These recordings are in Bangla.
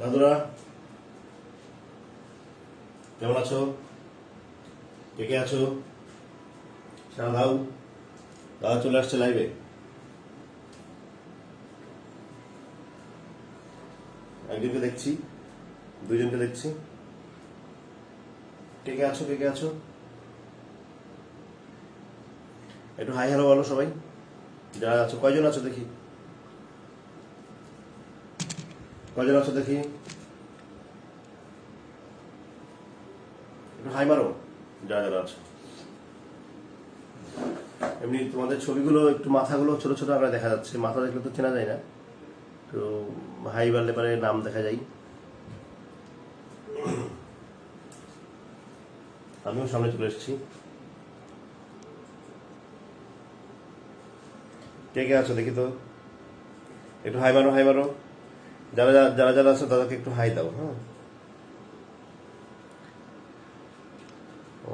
দাদুরা কেমন আছো? কে কে আছো? সারা দাও। দাদা চলে আসছে লাইভে। একজনকে দেখছি, দুজনকে দেখছি। কে কে আছো? কে কে আছো? একটু হাই হ্যালো বলো সবাই যারা আছো। কয়জন আছো দেখি, কয়জন আছো দেখি, একটু হাই মারো যারা যারা আছো। এমনি তোমাদের ছবিগুলো একটু মাথাগুলো ছোট ছোট আমরা দেখা যাচ্ছে, মাথা দেখলে তো চেনা যায় না, তো হাই বাড়লে পারে নাম দেখা যায়। আমিও সামনে চলে এসেছি। কে কে আছো দেখি তো, একটু হাই মারো, হাই মারো। যারা যারা যারা আছো তাদেরকে একটু হাই দাও। হ্যাঁ,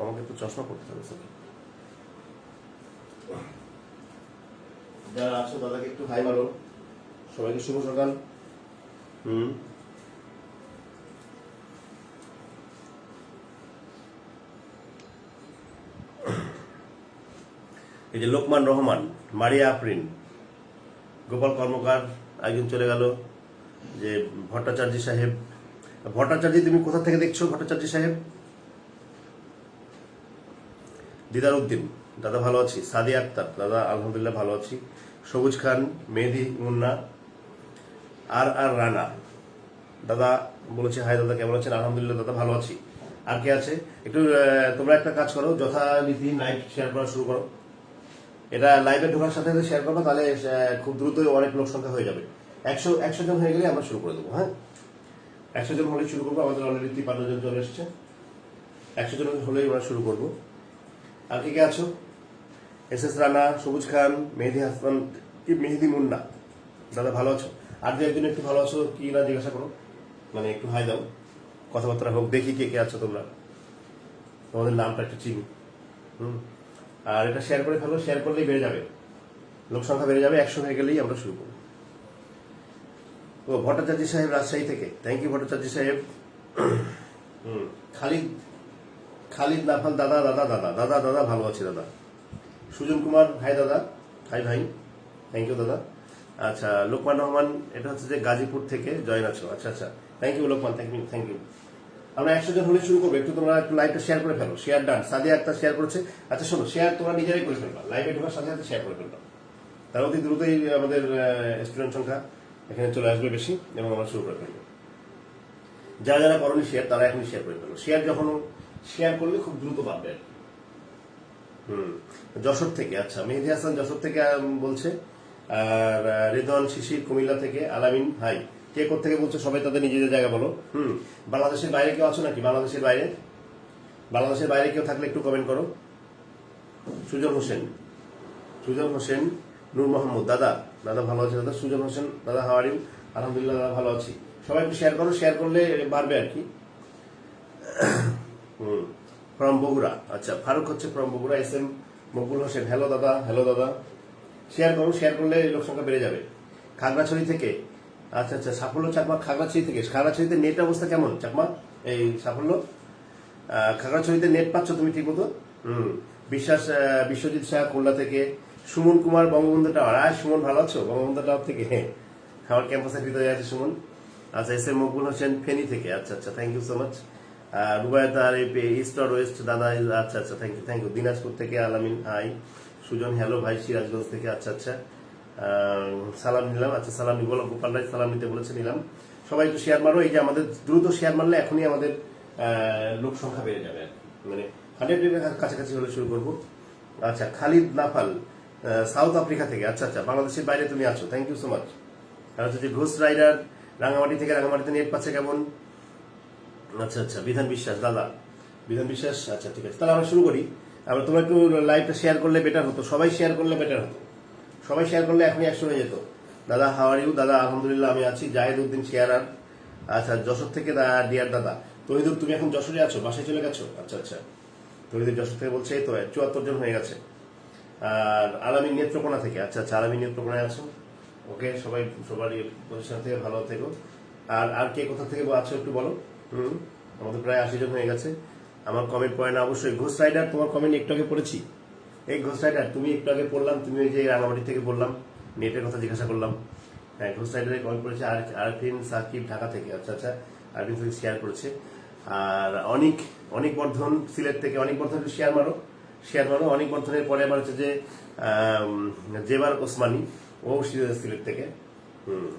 আমাকে একটু চশমা পড়তে হবে স্যার। যারা আছো তাদেরকে একটু হাই মারো। সবাইকে শুভ সকাল। এই যে লোকমান রহমান, মারিয়া আফরিন, গোপাল কর্মকার, একজন চলে গেল, যে ভট্টাচার্য সাহেব। ভট্টাচার্য তুমি কোথা থেকে দেখছো ভট্টাচার্য সাহেব? দিদার উদ্দিন, দাদা ভালো আছি। সাদিয়া আক্তার, দাদা আলহামদুলিল্লাহ ভালো আছি। সবুজ খান, মেহেদি মুন্না, আর আর রানা, দাদা বলেছে হাই দাদা কেমন আছেন? আলহামদুলিল্লাহ দাদা ভালো আছি। আর কে আছে? একটু তোমরা একটা কাজ করো, যথারীতি লাইভ শেয়ার করা শুরু করো। এটা লাইভে ঢোকার সাথে সাথে শেয়ার করবো, তাহলে খুব দ্রুত অনেক লোক সংখ্যা হয়ে যাবে। 100 জন হয়ে গেলে আমরা শুরু করে দেবো। হ্যাঁ, 100 জন হলেই শুরু করবো। আমাদের অলরেডি 53 জন চলে এসছে। 100 জন হলেই আমরা শুরু করবো। আর কে কে আছো? এস এস রানা, সবুজ খান, মেহেদি হাসান, কি মেহেদি মুন্না, দাদা ভালো আছো? আর দু একজন একটু ভালো আছো কি না জিজ্ঞাসা করো, মানে একটু হাই দাও, কথাবার্তা হোক, দেখি কে কে আছো তোমরা, তোমাদের নামটা একটু চিনি। আর এটা শেয়ার করে ফেলো, শেয়ার করলেই বেড়ে যাবে, লোক সংখ্যা বেড়ে যাবে। 100 হয়ে গেলেই আমরা শুরু করবো। ও ভট্টাচার্য সাহেব রাজশাহী থেকে, থ্যাংক ইউ ভট্টাচার্য সাহেব। খালিদ, খালিদ নাফাল, দাদা দাদা দাদা দাদা দাদা ভালো আছি দাদা। সুজন কুমার, হাই দাদা, হাই ভাই, থ্যাংক ইউ দাদা। আচ্ছা, লোকমান রহমান, এটা হচ্ছে যে গাজীপুর থেকে জয়েন আছো। আচ্ছা আচ্ছা, thank you Lokman, thank you thank you. আমরা 100 জন হলে শুরু করবো। একটু তোমরা একটু লাইভটা শেয়ার করে ফেলো। শেয়ার ডান, সাদিয়া একটা শেয়ার করেছে। আচ্ছা শোনো, শেয়ার তোমরা নিজেরাই করে ফেলবা, লাইভে ঢোকার সাথে সাথে শেয়ার করে ফেলবা, তার অতি দ্রুতই আমাদের স্টুডেন্ট সংখ্যা এখানে চলে আসবে বেশি, এবং আমরা শুরু করে ফেলবো। যারা যারা করনি শেয়ার, তারা এখনই শেয়ার করে ফেলো। শেয়ার যখন শেয়ার করলে খুব দ্রুত বাড়বে। যশোর থেকে, আচ্ছা মেহেদি হাসান যশোর থেকে বলছে। আর রেদওয়ান শিশির কুমিল্লা থেকে, আলামিন হাই। কে থেকে বলছো সবাই তাদের নিজেদের জায়গা বলো। বাংলাদেশের বাইরে কেউ আছো নাকি? বাংলাদেশের বাইরে, বাংলাদেশের বাইরে কেউ থাকলে একটু কমেন্ট করো। সুজন হোসেন, সুজন হোসেন, নূর মোহাম্মদ, দাদা দাদা ভালো আছে দাদা। সুজন হোসেন, দাদা হাউ আর ইউ? আলহামদুলিল্লাহ দাদা ভালো আছি। সবাই একটু শেয়ার করো, শেয়ার করলে বাড়বে আর কি। ফ্রম বগুড়া, আচ্ছা ফারুক হচ্ছে from Bogura. S M Maqbul Hossain, hello দাদা, হ্যালো দাদা। শেয়ার করো, শেয়ার করলে লোক সংখ্যা বেড়ে যাবে। খাগড়াছড়ি থেকে, আচ্ছা আচ্ছা সাফল্য চাকমা, খাগড়াছড়ি থেকে। খাগড়াছড়িতে নেট অবস্থা কেমন চাকমা? এই সাফল্য, খাগড়াছড়িতে নেট পাচ্ছ তুমি ঠিক মতো? বিশ্বাস, বিশ্বজিৎ শাহ খুলনা থেকে। সুমন কুমার, বঙ্গবন্ধু টাওয়ার। সুমন ভালো আছো? বঙ্গবন্ধু টাওয়ার থেকে, হ্যাঁ আমার ক্যাম্পাসের ভিতরে আছে সুমন। আচ্ছা, এস এম মকবুল হোসেন ফেনী থেকে, আচ্ছা আচ্ছা thank you so much. Rubayat আর ইস্ট আর ওয়েস্ট, দাদা আচ্ছা আচ্ছা thank you thank you. Dinajpur থেকে আলামিন হাই। সুজন হ্যালো ভাই, সিরাজগঞ্জ থেকে, আচ্ছা আচ্ছা সালাম নিলাম। আচ্ছা সালাম নিব, গোপাল রায় সালাম নিতে বলেছে, নিলাম। সবাই একটু শেয়ার মারো। এই যে আমাদের দ্রুত শেয়ার মারলে এখনই আমাদের লোক সংখ্যা বেড়ে যাবে, মানে 100-এর কাছাকাছি হলে শুরু করবো। আচ্ছা, খালিদ নাফাল সাউথ আফ্রিকা থেকে, আচ্ছা আচ্ছা বাংলাদেশের বাইরে তুমি আছো, থ্যাংক ইউ সো মাচ। আর হচ্ছে যে ঘোষ রাইডার, রাঙামাটি থেকে। রাঙামাটিতে নেট পাচ্ছে কেমন? আচ্ছা আচ্ছা, বিধান বিশ্বাস, দাদা বিধান বিশ্বাস, আচ্ছা ঠিক আছে, তাহলে আমরা শুরু করি। আমরা তোমরা একটু লাইভটা শেয়ার করলে বেটার হতো, সবাই শেয়ার করলে বেটার হতো, সবাই শেয়ার করলে এখনই 100 হয়ে যেত। দাদা হাউ আর ইউ? দাদা আলহামদুলিল্লাহ আমি আছি। জাহেদ উদ্দিন শেয়ারার, আচ্ছা যশোর থেকে ডিয়ার দাদা। তহিদুর, তুমি এখন যশোরে আছো, বাসায় চলে গেছো? আচ্ছা আচ্ছা, তহিদুর যশোর থেকে বলছে। এই তো 74 জন হয়ে গেছে। আর আলামিন নেত্রকোনা থেকে, আচ্ছা আচ্ছা আলামিন নেত্রকোনায় আছো, ওকে, সবাই সবারই পজিশন থেকে ভালো থেকো। আর আর কে কোথা থেকে আছো একটু বলো। আমাদের প্রায় 80 জন হয়ে গেছে। আমার কমেন্ট পড়ে না অবশ্যই। ঘোষ রাইডার, তোমার কমেন্ট একটু আগে পড়েছি। এই ঘোষ রাইডার, তুমি একটু আগে পড়লাম, তুমি ওই যে রাঙামাটি থেকে বললাম, নেটের কথা জিজ্ঞাসা করলাম। হ্যাঁ, ঘোষ রাইডারে কমেন্ট করেছে। আর আরফিন সাকিব ঢাকা থেকে, আচ্ছা আচ্ছা, আরফিন সাকিব শেয়ার করেছে। আর অনেক অনেক বর্ধন সিলেট থেকে, অনেক বর্ধন শেয়ার মারো, শেয়ার মারো। অনেক বর্ধনের পরে আবার হচ্ছে যে জেবার ওসমানী, ও সিলেট থেকে।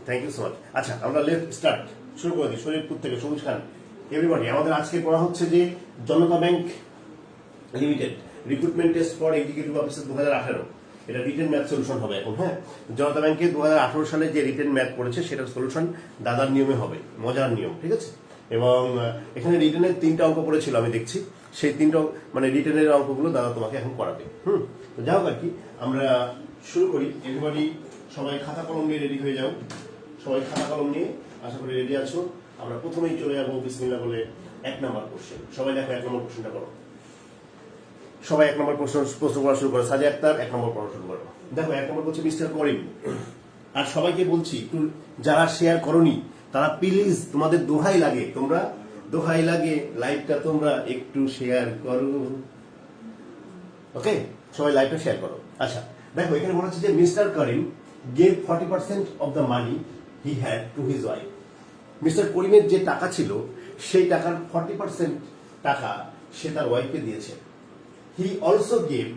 Thank you so much. আচ্ছা, আমরা লেট স্টার্ট শুরু করে দিই। শরীরপুর থেকে সবুজ খান, এভরিবডি। আমাদের আজকে পড়া হচ্ছে যে Janata bank limited recruitment test for executive officer 2018। এটা রিটেন ম্যাথ সলিউশন হবে এখন। হ্যাঁ, জনতা ব্যাংকে 2018 সালে যে রিটেন ম্যাথ পড়েছে সেটার সলিউশন দাদার নিয়মে হবে, মজার নিয়ম, ঠিক আছে। এবং এখানে রিটেনের 3টা অঙ্ক পড়েছিল আমি দেখছি, সেই 3টা মানে রিটেনের অঙ্কগুলো দাদা তোমাকে এখন করাবে। তো যাও আর কি, আমরা শুরু করি। এভরিবডি সবাই খাতা কলম নিয়ে রেডি হয়ে যাও। সবাই খাতা কলম নিয়ে আশা করি রেডি আছো। আমরা প্রথমেই চলে যাবো বিসমিল্লাহ বলে 1 নম্বর কোশ্চেন। সবাই দেখো 1 নম্বর কোশ্চেনটা করো। সবাই 1 নম্বর প্রশ্ন করা শুরু করো। সাজিয়া আক্তার 1 নম্বর পড়া শুরু করো। দেখো 1 নম্বর হচ্ছে মিস্টার করিম। আর সবাইকে বলছি, একটু যারা শেয়ার করনি তারা প্লিজ, তোমাদের দোহাই লাগে, তোমরা দোহাই লাগে, লাইভটা তোমরা একটু শেয়ার করো। ওকে, সবাই লাইভটা শেয়ার করো। আচ্ছা, দেখো এখানে বলা হচ্ছে যে mister Karim gave 40% of the money he had to his wife. Mister করিমের যে টাকা ছিল সেই টাকার 40% টাকা সে তার ওয়াইফকে দিয়েছে। He also gave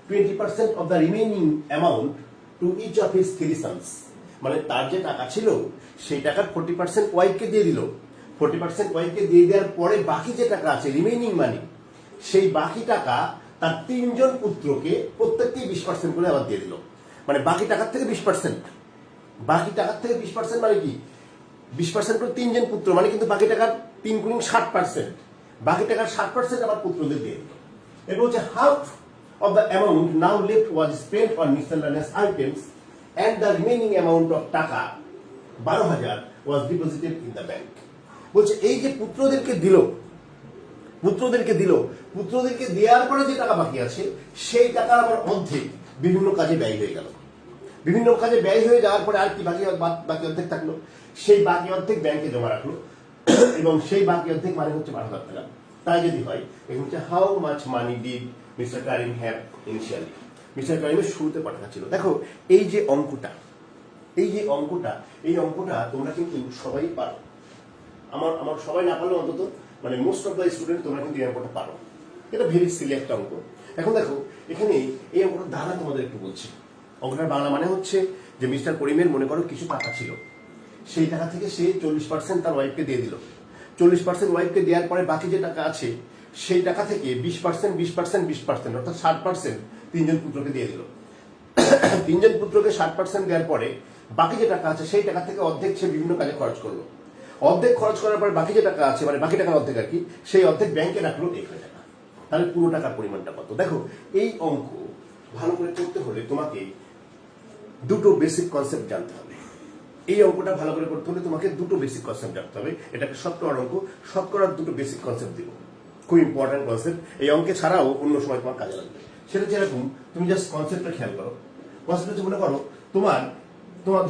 20% of the remaining amount to each of his 3 sons. মানে তার যে টাকা ছিল সেই টাকার 40% ওয়াইফকে দিয়ে দিল। 40% ওয়াইফকে দিয়ে দেওয়ার পরে বাকি যে টাকা আছে রিমেইনিং মানি, সেই বাকি টাকা তার 3 জন পুত্রকে প্রত্যেককেই 20% করে আবার দিয়ে দিল। মানে বাকি টাকার থেকে 20%, বাকি টাকার থেকে 20% মানে কি 20% করে 3 জন পুত্র, মানে কিন্তু বাকি টাকার 3 গুণ 60%, বাকি টাকার 60% আবার পুত্রদের দিয়ে দিল। এরপর হচ্ছে half of the amount now left was spent on miscellaneous items and the remaining amount of টাকা 12,000 was deposited in the bank। বলছে এই যে পুত্রদেরকে দিল, পুত্রদেরকে দেওয়ার পরে যে টাকা বাকি আছে সেই টাকার আবার অর্ধেক বিভিন্ন কাজে ব্যয় হয়ে গেল। বিভিন্ন কাজে ব্যয় হয়ে যাওয়ার পরে আর কি বাকি অর্ধেক থাকলো, সেই বাকি অর্ধেক ব্যাংকে জমা রাখলো। এবং সেই বাকি অর্ধেক মানে হচ্ছে 12,000 টাকা। তাই যদি হয়, এখন হচ্ছে how much money did mister Karim have initially. Mister কারিমের শুরুতে টাকা ছিল। দেখো এই যে অঙ্কটা, এই অঙ্কটা তোমরা কিন্তু সবাই পারো। আমার সবাই না পারলে অন্তত মানে মোস্ট অফ দ্য স্টুডেন্ট তোমরা কিন্তু এই অঙ্কটা পারো। এটা ভেরি সিলি একটা অঙ্ক। এখন দেখো এখানে এই অঙ্কটার ধারা তোমাদের একটু বলছি। অঙ্কটার বাংলা মানে হচ্ছে যে মিস্টার করিমের মনে করো কিছু টাকা ছিল, সেই টাকা থেকে সে 40% তার ওয়াইফকে দিয়ে দিল। 40% ওয়াইফকে দেওয়ার পরে বাকি যে টাকা আছে সেই টাকা থেকে 20% অর্থাৎ 60% 3 জন পুত্রকে দিয়ে দিল। 3 জন পুত্রকে 60% দেওয়ার পরে বাকি যে টাকা আছে সেই টাকা থেকে অর্ধেক সে বিভিন্ন কাজে খরচ করলো। অর্ধেক খরচ করার পরে বাকি যে টাকা আছে, মানে বাকি টাকার অর্ধেক আর কি, সেই অর্ধেক ব্যাংকে রাখলো 1,000 টাকা। তাহলে পুরো টাকার পরিমাণটা কত? দেখো এই অঙ্ক ভালো করে করতে হলে তোমাকে দুটো বেসিক কনসেপ্ট জানতে হবে। এই অঙ্কটা ভালো করে করতে হলে তোমাকে দুটো বেসিক কনসেপ্ট জানতে হবে। এটাকে শতকরার অঙ্ক, শতকরার দুটো বেসিক কনসেপ্ট দিব, খুব ইম্পর্টেন্ট কনসেপ্ট। এই অঙ্কে ছাড়াও অন্য সময় তোমার কাজে লাগবে। সেটা যেরকম, তুমি জাস্ট কনসেপ্টটা খেয়াল করো। কনসেপ্ট হচ্ছে মনে করো তোমার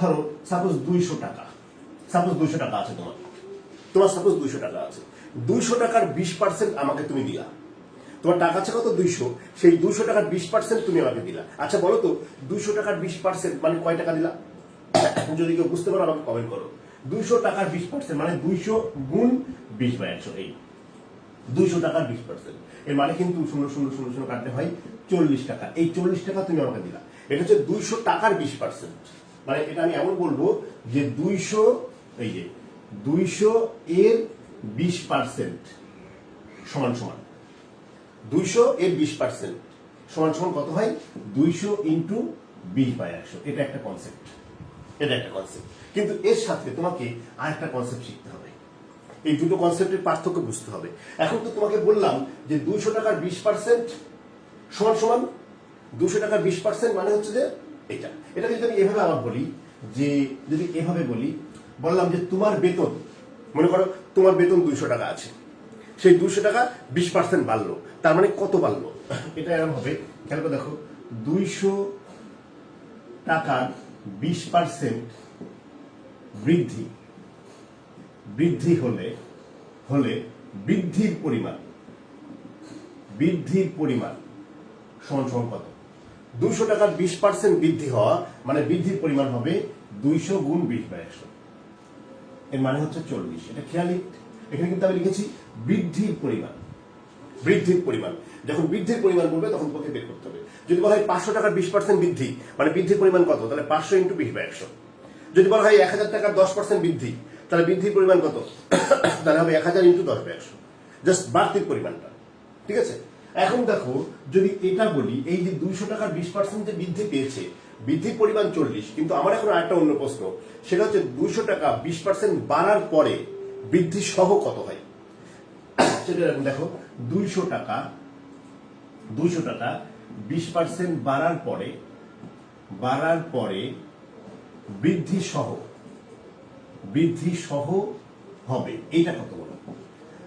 ধরো সাপোজ 200 টাকা, আছে তোমার সাপোজ 200 টাকা আছে। 200 টাকার 20% আমাকে তুমি দিলা। তোমার টাকা আছে কত? 200। সেই 200 টাকার 20% তুমি আমাকে দিলা। আচ্ছা বলো তো 200 টাকার 20% মানে কয় টাকা দিলা? যদি কেউ বুঝতে পারো আমাকে কমেন্ট করো। 200 টাকার 20% মানে 200 গুণ 20/100। এই 200 টাকার 20%, এর মানে কিন্তু 0.000 কাটতে হয় 40 টাকা। এই 40 টাকা তুমি আমাকে দিলা। এটা হচ্ছে 200 টাকার 20%। মানে এটা আমি এমন বলবো যে 200 এর 20% সমান 200 এর 20% সমান কত হয়? 200 ইন্টু 20/100। এটা একটা কনসেপ্ট। কিন্তু এর সাথে তোমাকে আরেকটা কনসেপ্ট শিখতে হবে। এই দুটো কনসেপ্টের পার্থক্য বুঝতে হবে। এখন তো তোমাকে বললাম যে 200 টাকার 20% সমান 200 টাকার 20% মানে হচ্ছে যে এটা যদি আমি এভাবে আবার বলি, যে যদি এভাবে বললাম যে তোমার বেতন, মনে করো তোমার বেতন 200 টাকা আছে, সেই 200 টাকা 20% বাড়লো, তার মানে কত বাড়লো? এটা এরকম হবে, খেয়াল করে দেখো 200 টাকার 20% বৃদ্ধি বৃদ্ধি হলে বৃদ্ধির পরিমাণ সমান সমান কত? 200 টাকার 20% বৃদ্ধি হওয়া মানে বৃদ্ধির পরিমাণ হবে 200 গুণ 20/100, এর মানে হচ্ছে 40। এটা খেয়ালি, এখানে কিন্তু আমি লিখেছি বৃদ্ধির পরিমাণ। যখন বৃদ্ধির পরিমাণ বলবে তখন তোমাকে বের করতে হবে। যদি বলা হয় 500 টাকার 20% বৃদ্ধি মানে বৃদ্ধির পরিমাণ কত, তাহলে 500 × 20/100। যদি বলা হয় 1000 টাকার 10% বৃদ্ধি, তাহলে বৃদ্ধির পরিমাণ কত, তাহলে হবে 1000 × 10/100, জাস্ট বাড়তির পরিমাণটা। ঠিক আছে, এখন দেখো যদি এটা বলি, এই যে 200 টাকার 20% যে বৃদ্ধি পেয়েছে, বৃদ্ধির পরিমাণ 40, কিন্তু আমার এখন আরেকটা অন্য প্রশ্ন, সেটা হচ্ছে 200 টাকা 20% বাড়ার পরে বৃদ্ধি সহ কত হয়। সেটা দেখো 200 টাকা 20% বাড়ার পরে বৃদ্ধি সহ হবে, এইটা কত বলো?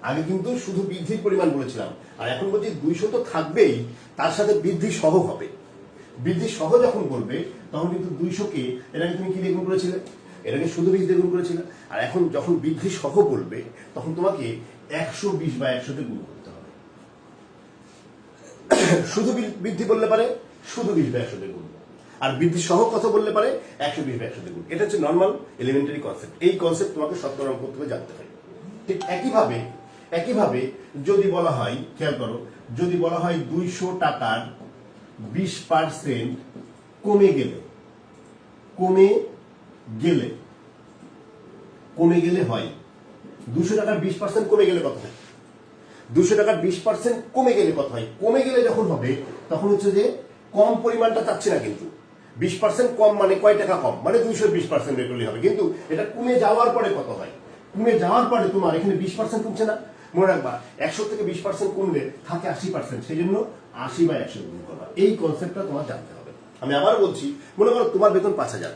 আগে কিন্তু শুধু বৃদ্ধির পরিমাণ বলেছিলাম, আর এখন বলছি 200 তো থাকবেই, তার সাথে বৃদ্ধি সহ হবে। বৃদ্ধি সহ যখন বলবে তখন কিন্তু 200-কে এটাকে তুমি কি দিয়ে গুণ করেছিলে, এটাকে শুধু 20 দিয়ে গুণ করেছিলে। আর এখন যখন বৃদ্ধি সহ বলবে তখন তোমাকে 120/100 দিয়ে গুণ করতে হবে। শুধু বৃদ্ধি বললে পারে শুধু 20/100 দিয়ে গুণ, আর বৃদ্ধি সহ কত বললে পারে 120/100 দিয়ে গুণ। এটা হচ্ছে নর্মাল এলিমেন্টারি কনসেপ্ট। এই কনসেপ্ট তোমাকে শতকরা অঙ্ক থেকে জানতে হয়। ঠিক একইভাবে যদি বলা হয়, খেয়াল করো, যদি বলা হয় 200 টাকার 20% কমে গেলে হয়, 200 টাকার 20% কমে গেলে কত হয়? 200 টাকার 20% কমে গেলে কত হয়? কমে গেলে যখন হবে তখন হচ্ছে যে কম পরিমাণটা চাচ্ছি না, কিন্তু 20% কম মানে কয় টাকা কম, মানে 220% বের করলে হবে। কিন্তু এটা কমে যাওয়ার পরে কত হয়? কমে যাওয়ার পরে তোমার এখানে 20% কমছে না, মনে রাখবা 100 থেকে 20% কমলে থাকে 80%, সেই জন্য 80/100 গুণ করবা। এই কনসেপ্টটা তোমার জানতে হবে। আমি আবার বলছি, মনে করো তোমার বেতন 5000,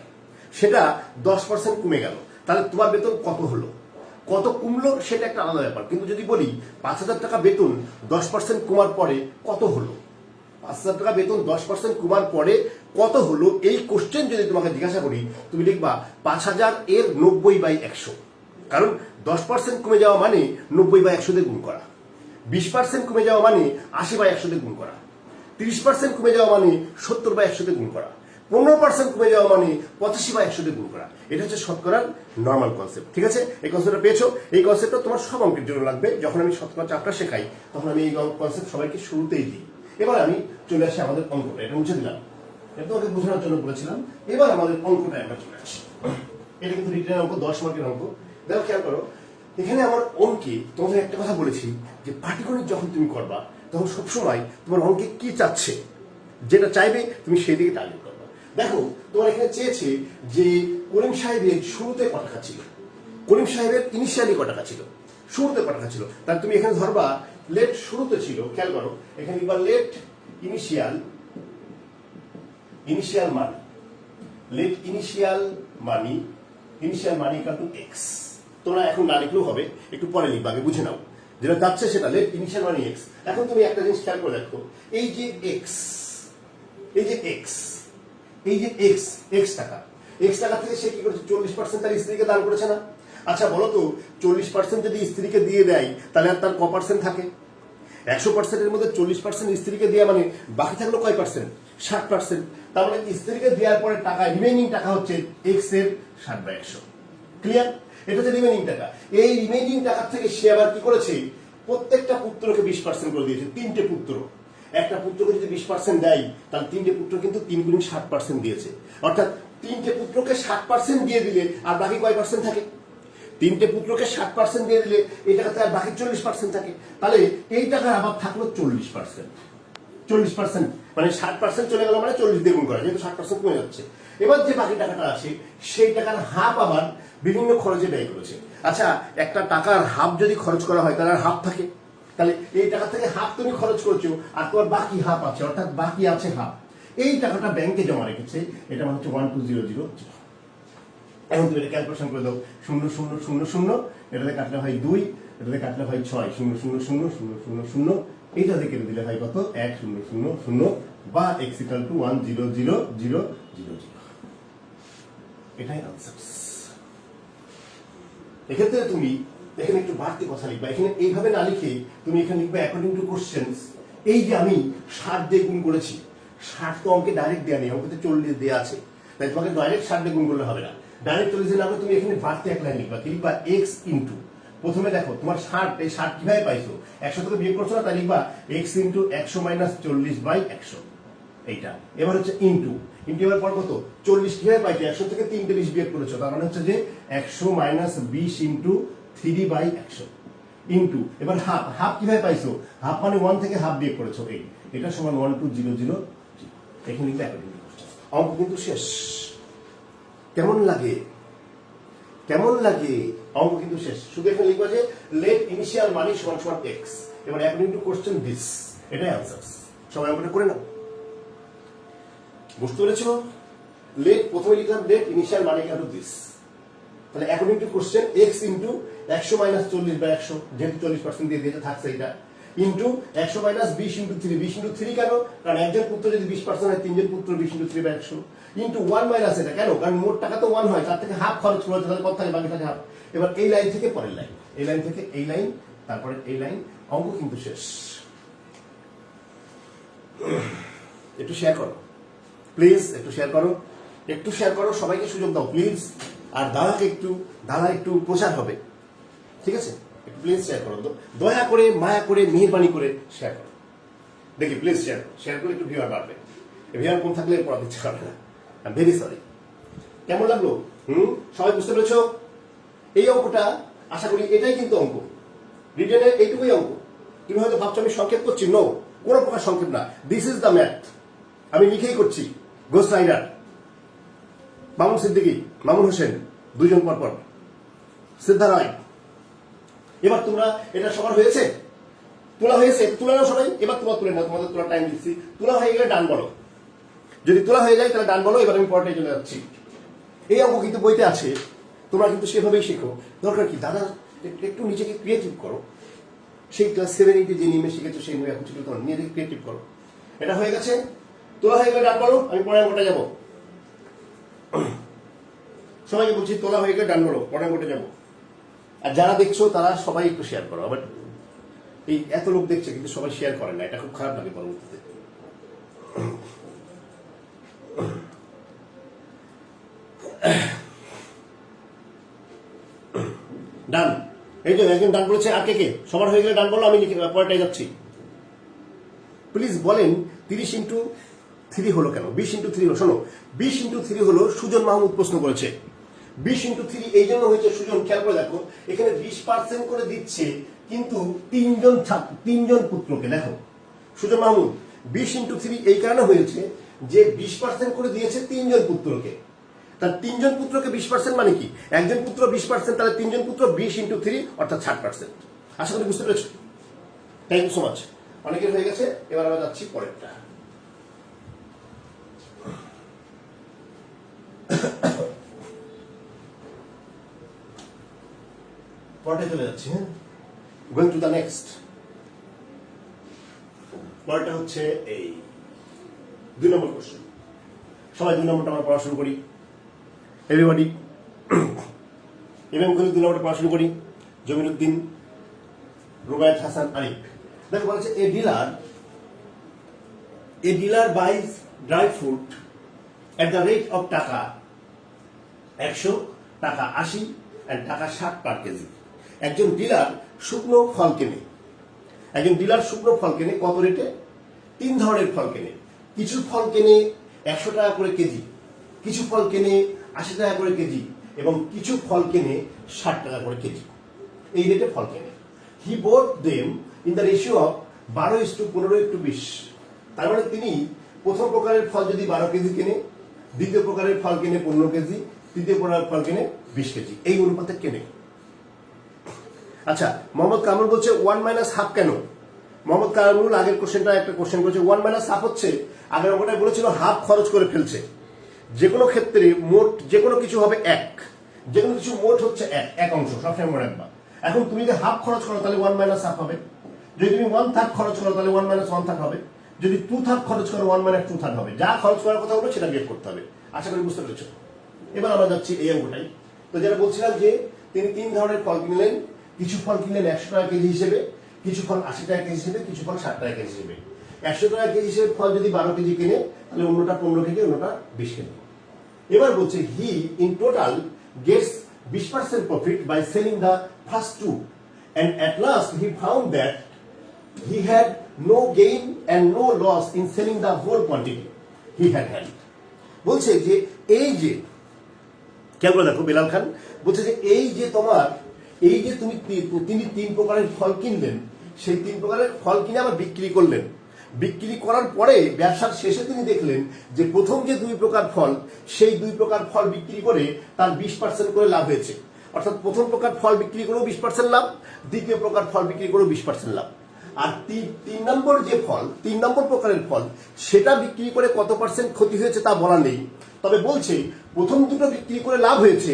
সেটা 10% কমে গেল, তাহলে তোমার বেতন কত হলো, কত কমলো সেটা একটা আলাদা ব্যাপার। কিন্তু যদি বলি 5000 টাকা বেতন 10% কমার পরে কত হলো, 5000 টাকা বেতন 10% কমার পরে কত হলো, এই কোশ্চেন যদি তোমাকে জিজ্ঞাসা করি, তুমি লিখবা 5000 এর 90/100, কারণ 10% কমে যাওয়া মানে 90/100 দিয়ে গুণ করা, 20% কমে যাওয়া মানে 80/100 দিয়ে গুণ করা, 30% কমে যাওয়া মানে 70/100 দিয়ে গুণ করা, 15% কমে যাওয়া মানে 85/100 দিয়ে গুণ করা। এটা হচ্ছে শতকরার নর্মাল কনসেপ্ট। ঠিক আছে, এই কনসেপ্টটা পেয়েছো? এই কনসেপ্টটা তোমার সব অঙ্কের জন্য লাগবে। যখন আমি শতকরা চাপটা শেখাই তখন আমি এই কনসেপ্ট সবাইকে শুরুতেই দিই। এবার আমি চলে আসি আমাদের অঙ্কটা, এটা মুছে দিলাম, এটা তোমাকে বোঝানোর জন্য বলেছিলাম। এবার আমাদের অঙ্কটা আমরা চলে আসি। এটা কিন্তু রিটেনের অঙ্ক, 10 মার্কের অঙ্ক। দেখো খেয়াল করো, এখানে আমার অঙ্কে তোমাদের একটা কথা বলেছি যে পাটিগণিত যখন তুমি করবা তখন সবসময় তোমার অঙ্কে কি চাচ্ছে, যেটা চাইবে তুমি সেদিকে টার্গেট করবা। দেখো তোমার এখানে চেয়েছে যে করিম সাহেবের শুরুতে ক টাকা ছিল, করিম সাহেবের ইনিশিয়ালি ক টাকা ছিল, শুরুতে ক টাকা ছিল। তাহলে তুমি এখানে ধরবা লেট শুরুতে ছিল, খেয়াল করো এখানে লিখবা let initial money, let initial money equal to x. তোমরা এখন না লিখলেও হবে, একটু পরে লিখবা, আগে বুঝে নাও যেটা যাচ্ছে সেটা লেট ইনিশিয়াল মানি এক্স। এখন তুমি একটা জিনিস খেয়াল করে দেখো, এই যে এক্স টাকা থেকে সে কি করেছে, 40% তার স্ত্রীকে দান করেছে না? আচ্ছা বলো তো, 40% যদি স্ত্রীকে দিয়ে দেয় তাহলে আর তার ক পার্সেন্ট থাকে? 100%-এর মধ্যে 40% স্ত্রীকে দেওয়া মানে বাকি থাকলো কয় পার্সেন্ট? 60%। তার মানে স্ত্রীকে দেওয়ার পরে টাকা, রিমেইনিং টাকা হচ্ছে এক্স এর 60/100। ক্লিয়ার? এটা হচ্ছে রিমেইনিং টাকা। এই রিমেইনিং টাকা থেকে সে আবার কি করেছে, প্রত্যেকটা পুত্রকে 20% করে দিয়েছে। 3টে পুত্র, একটা পুত্রকে যদি 20% দেয় তাহলে 3টে পুত্র কিন্তু 3 × 60% দিয়েছে। অর্থাৎ 3টে পুত্রকে 60% দিয়ে দিলে আর বাকি কয় পার্সেন্ট থাকে? 3টে পুত্রকে 60% দিয়ে দিলে এই টাকাতে আর বাকি 40% থাকে। তাহলে এই টাকার আবার থাকলো 40%, মানে 60% চলে গেল, মানে 40 দিয়ে গুণ করা, যেহেতু 60% কমে যাচ্ছে। এবার যে বাকি টাকাটা আসে সেই টাকার হাফ আবার বিভিন্ন খরচে ব্যয় করেছে। আচ্ছা, একটা টাকার হাফ যদি খরচ করা হয় তাহলে আর হাফ থাকে, তাহলে এই টাকা থেকে হাফ তুমি খরচ করছো আর তোমার বাকি হাফ আছে, অর্থাৎ বাকি আছে হাফ। এই টাকাটা ব্যাংকে জমা রেখেছে, এটা মানে হচ্ছে 12000। এখন তুমি এটা ক্যালকুলেশন করে দাও, 0 0 0 0, এটাতে কাটলে হয় 2, এটাতে কাটলে হয় 6, 0 0 0 0 0 0, এইটাতে কেটে দিলে হয় কত, 1 0 0 0, বা x = 1 0 0 0 0 0। এটাই আনসার। এক্ষেত্রে তুমি এখানে একটু বাড়তি কথা লিখবা, এখানে এইভাবে না লিখে তুমি এখানে লিখবে অ্যাকর্ডিং টু কোশ্চেন্স। এই যে আমি 60 দিয়ে গুণ করেছি, 60 তো অঙ্কে ডাইরেক্ট দেওয়া নেই, অঙ্কে 40 দেওয়া আছে, তাই তোমাকে ডাইরেক্ট 60 দিয়ে গুণ করলে হবে না। ডাইরেক্ট 40 না, তুমি এখানে বাড়তি এক লাইন লিখবা, কি লিখবা? এক্স ইন্টু, প্রথমে দেখো তোমার 60, এই 60 কিভাবে পাইছো? 100 থেকে বিয়োগ করছো না, তাই লিখবা এক্স ইন্টু 100 মাইনাস 40/100, এইটা। এবার হচ্ছে ইন্টু, ইন্টু এবার পর কত? 40 কিভাবে পাইছো? 100 থেকে 3 বিয়োগ করেছো, তার মানে হচ্ছে যে 100 মাইনাস 20 ইন্টু 3/100 ইন্টু, এবার হাফ, হাফ কিভাবে পাইছো? হাফ মানে 1 থেকে হাফ বিয়োগ করেছো, এই এটা সমান 1200। এখানে লিখবে অ্যাকর্ডিং টু কোশ্চেন। অঙ্ক কিন্তু শেষ। কেমন লাগে? কেমন লাগে? অঙ্ক কিন্তু শেষ। শুধু এখানে লিখবা যে লেট ইনিশিয়াল মানি সমান সমান এক্স, এবার অ্যাকর্ডিং টু কোশ্চেন দিস, এটাই আনসার। সবাই অঙ্কটা করে নাও। বুঝতে পেরেছো? লেট, প্রথমে লিখলাম let initial money equal to this, তাহলে according to question X into 100 minus 40/100, যেহেতু 40% দিয়ে দিয়েছে থাকছে এটা, ইন্টু 100 মাইনাস 20 ইন্টু 3, 20 ইন্টু 3 কেন? কারণ একজন পুত্র যদি 20% হয়, 3 জন পুত্র 20 ইন্টু 3/100, ইন্টু 1 মাইনাস এটা কেন? কারণ মোট টাকা তো 1 হয়, তার থেকে হাফ খরচ করেছে, তাহলে কত থাকে? বাকি থাকে হাফ। এবার এই লাইন থেকে পরের লাইন, এই লাইন থেকে এই লাইন, তারপরে এই লাইন, অঙ্ক কিন্তু শেষ। একটু শেয়ার করো প্লিজ, একটু শেয়ার করো, একটু শেয়ার করো, সবাইকে সুযোগ দাও প্লিজ। আর দাদা একটু প্রচার হবে, ঠিক আছে? একটু প্লিজ শেয়ার করো, দয়া করে, মায়া করে, মেহেরবানি করে শেয়ার করো। দেখি প্লিজ শেয়ার করে একটু ভিউয়ার বাড়বে। ভিউয়ার কম থাকলে পড়াতে ইচ্ছা করে না। I am very sorry. কেমন লাগলো? সবাই বুঝতে পেরেছো? এই অঙ্কটা আশা করি এটাই কিন্তু অঙ্ক, রিটেনের এইটুকুই অঙ্ক। তুমি হয়তো ভাবছো আমি সংক্ষেপ করছি, নো, কোনো প্রকার সংক্ষেপ না, দিস ইজ দ্য ম্যাথ। আমি লিখেই করছি। ঘোষ রাইডার, মামুন সিদ্দিকী, মামুন হোসেন, দুইজন পরপর, সিদ্ধা রায়। এবার তোমরা, এটা সবার হয়েছে? তোলা হয়েছে? তুলে নাও সবাই। এবার তোমরা তুলে নাও, তোমাদের তোলা টাইম দিচ্ছি। তোলা হয়ে গেলে ডান বলো, যদি তোলা হয়ে যায় তাহলে ডান বলো। এবার আমি পরটাই চলে যাচ্ছি। এই অঙ্ক কিন্তু বইতে আছে, তোমরা কিন্তু সেভাবেই শেখো। দরকার কি দাদা, একটু নিজেকে ক্রিয়েটিভ করো। সেই ক্লাস 7, 8 যে নিয়মে শিখেছো সেই নিয়মে এখন ছিল, তোমার নিজেকে ক্রিয়েটিভ করো। এটা হয়ে গেছে, তোলা হয়ে গেলে ডান বলো, আমি পরের অঙ্কটা যাবো। সবাইকে বলছি তোলা হয়ে গেলে ডান বলো, পরের অঙ্কটা যাবো। আর যারা দেখছো তারা সবাই একটু শেয়ার করো। আবার এই এত লোক দেখছে কিন্তু সবাই শেয়ার করে না, এটা খুব খারাপ লাগে পরবর্তীতে। ডান, এই যে একজন ডান বলেছে। আর কে? সবার হয়ে গেলে ডান বলো, আমি পরেরটাই যাচ্ছি। প্লিজ বলেন 30 ইন্টু 3 হলো কেন? 20 ইন্টু 3 হলো, শোনো, 20 ইন্টু 3 হলো সুজন মাহমুদ প্রশ্ন করেছে। 20 ইন্টু 3 এই জন্য হয়েছে, সুজন খেয়াল করে দেখো, এখানে 20% করে দিচ্ছে, কিন্তু 3জন পুত্রকে। দেখো সুজন মাহমুদ 20 ইন্টু 3 এই কারণে হয়েছে যে 20% করে দিয়েছে 3জন পুত্রকে। তার 3জন পুত্রকে 20% মানে কি? একজন পুত্র 20%, তাহলে 3জন পুত্র 20 ইন্টু 3 অর্থাৎ 60%। আশা করি বুঝতে পেরেছো। Thank you so much. অনেকের হয়ে গেছে, এবার আমরা যাচ্ছি পরেরটা। পরেরটা চলে যাচ্ছি। হ্যাঁ, গোয়িং টু দ্য নেক্সট। পরেরটা হচ্ছে এই 2 নম্বর কোশ্চেন। সবাই 2 নম্বরটা আমরা পড়াশোনা করি। এভরিবডি, এভাবে করে 2 নম্বরটা পড়াশোনা করি। জমিরুদ্দিন, রুবায়েত হাসান, আরিফ। দেখো বলেছে এ dealer বাইজ dry fruit at the rate of টাকা 100, টাকা 80 এন্ড টাকা 60 পার কেজি। একজন ডিলার শুকনো ফল কেনে। একজন ডিলার শুকনো ফল কেনে কত রেটে? 3 ধরনের ফল কেনে। কিছু ফল কেনে 100 টাকা করে কেজি, কিছু ফল কেনে 80 টাকা করে কেজি, এবং কিছু ফল কেনে 60 টাকা করে কেজি। এই রেটে ফল কেনে। He bought them in the ratio of 12:15:20। তার মানে তিনি প্রথম প্রকারের ফল যদি 12 কেজি কেনে, দ্বিতীয় প্রকারের ফল কেনে 15 কেজি, তৃতীয় প্রকারের ফল কেনে 20 কেজি, এই অনুপাতে কেনে। আচ্ছা, মোহাম্মদ কামরুল বলছে 1 মাইনাস হাফ কেন? মোহাম্মদ কামরুল আগের কোশ্চেনটা একটা কোশ্চেন করেছে। 1 মাইনাস হাফ হচ্ছে, আগের অঙ্কটায় বলেছিল হাফ খরচ করে ফেলছে। যে কোনো ক্ষেত্রে মোট যে কোনো কিছু হবে 1, যে কোনো কিছু মোট হচ্ছে 1 অংশ, সবসময় মনে রাখবা। এখন তুমি যদি হাফ খরচ করো তাহলে 1 মাইনাস হাফ হবে। যদি তুমি 1/3 খরচ করো তাহলে 1 মাইনাস 1/3 হবে। যদি 2/3 খরচ করো 1 মাইনাস 2/3 হবে। যা খরচ করার কথা হলো সেটা বের করতে হবে। আশা করি বুঝতে পেরেছো। এবার আমরা যাচ্ছি এই অঙ্কটাই। তো যেটা বলছিলাম যে তিনি 3 ধরনের ফল কিনলেন, কিছু ফল কিনলেন 100 টাকা কেজি হিসেবে, কিছু ফল 80 টাকা কেজি হিসেবে, কিছু ফল 60 টাকা কেজি হিসেবে। 100 টাকা কেজি হিসেবে ফল যদি 12 কেজি কিনে তাহলে অন্যটা 15 কেজি, অন্যটা 20 কেজি। এবার বলছে he in total gets 20% profit by selling the first two and at last he found that he had no gain and no loss in selling the whole quantity he had had. বলছে যে এই যে কেমন দেখো বেলাল খান বলছে যে এই যে তোমার এই যে তিনি 3 প্রকারের ফল কিনলেন, সেই 3 প্রকারের ফল কিনে আবার বিক্রি করলেন। বিক্রি করার পরে ব্যবসার শেষে তিনি দেখলেন যে প্রথম যে 2 প্রকার ফল, সেই 2 প্রকার ফল বিক্রি করে তার 20% করে লাভ হয়েছে। অর্থাৎ প্রথম প্রকার ফল বিক্রি করেও 20% লাভ, দ্বিতীয় প্রকার ফল বিক্রি করেও 20% লাভ। আর 3 নম্বর যে ফল, 3 নম্বর প্রকারের ফল, সেটা বিক্রি করে কত পার্সেন্ট ক্ষতি হয়েছে তা বলা নেই। তবে বলছে প্রথম দুটো বিক্রি করে লাভ হয়েছে,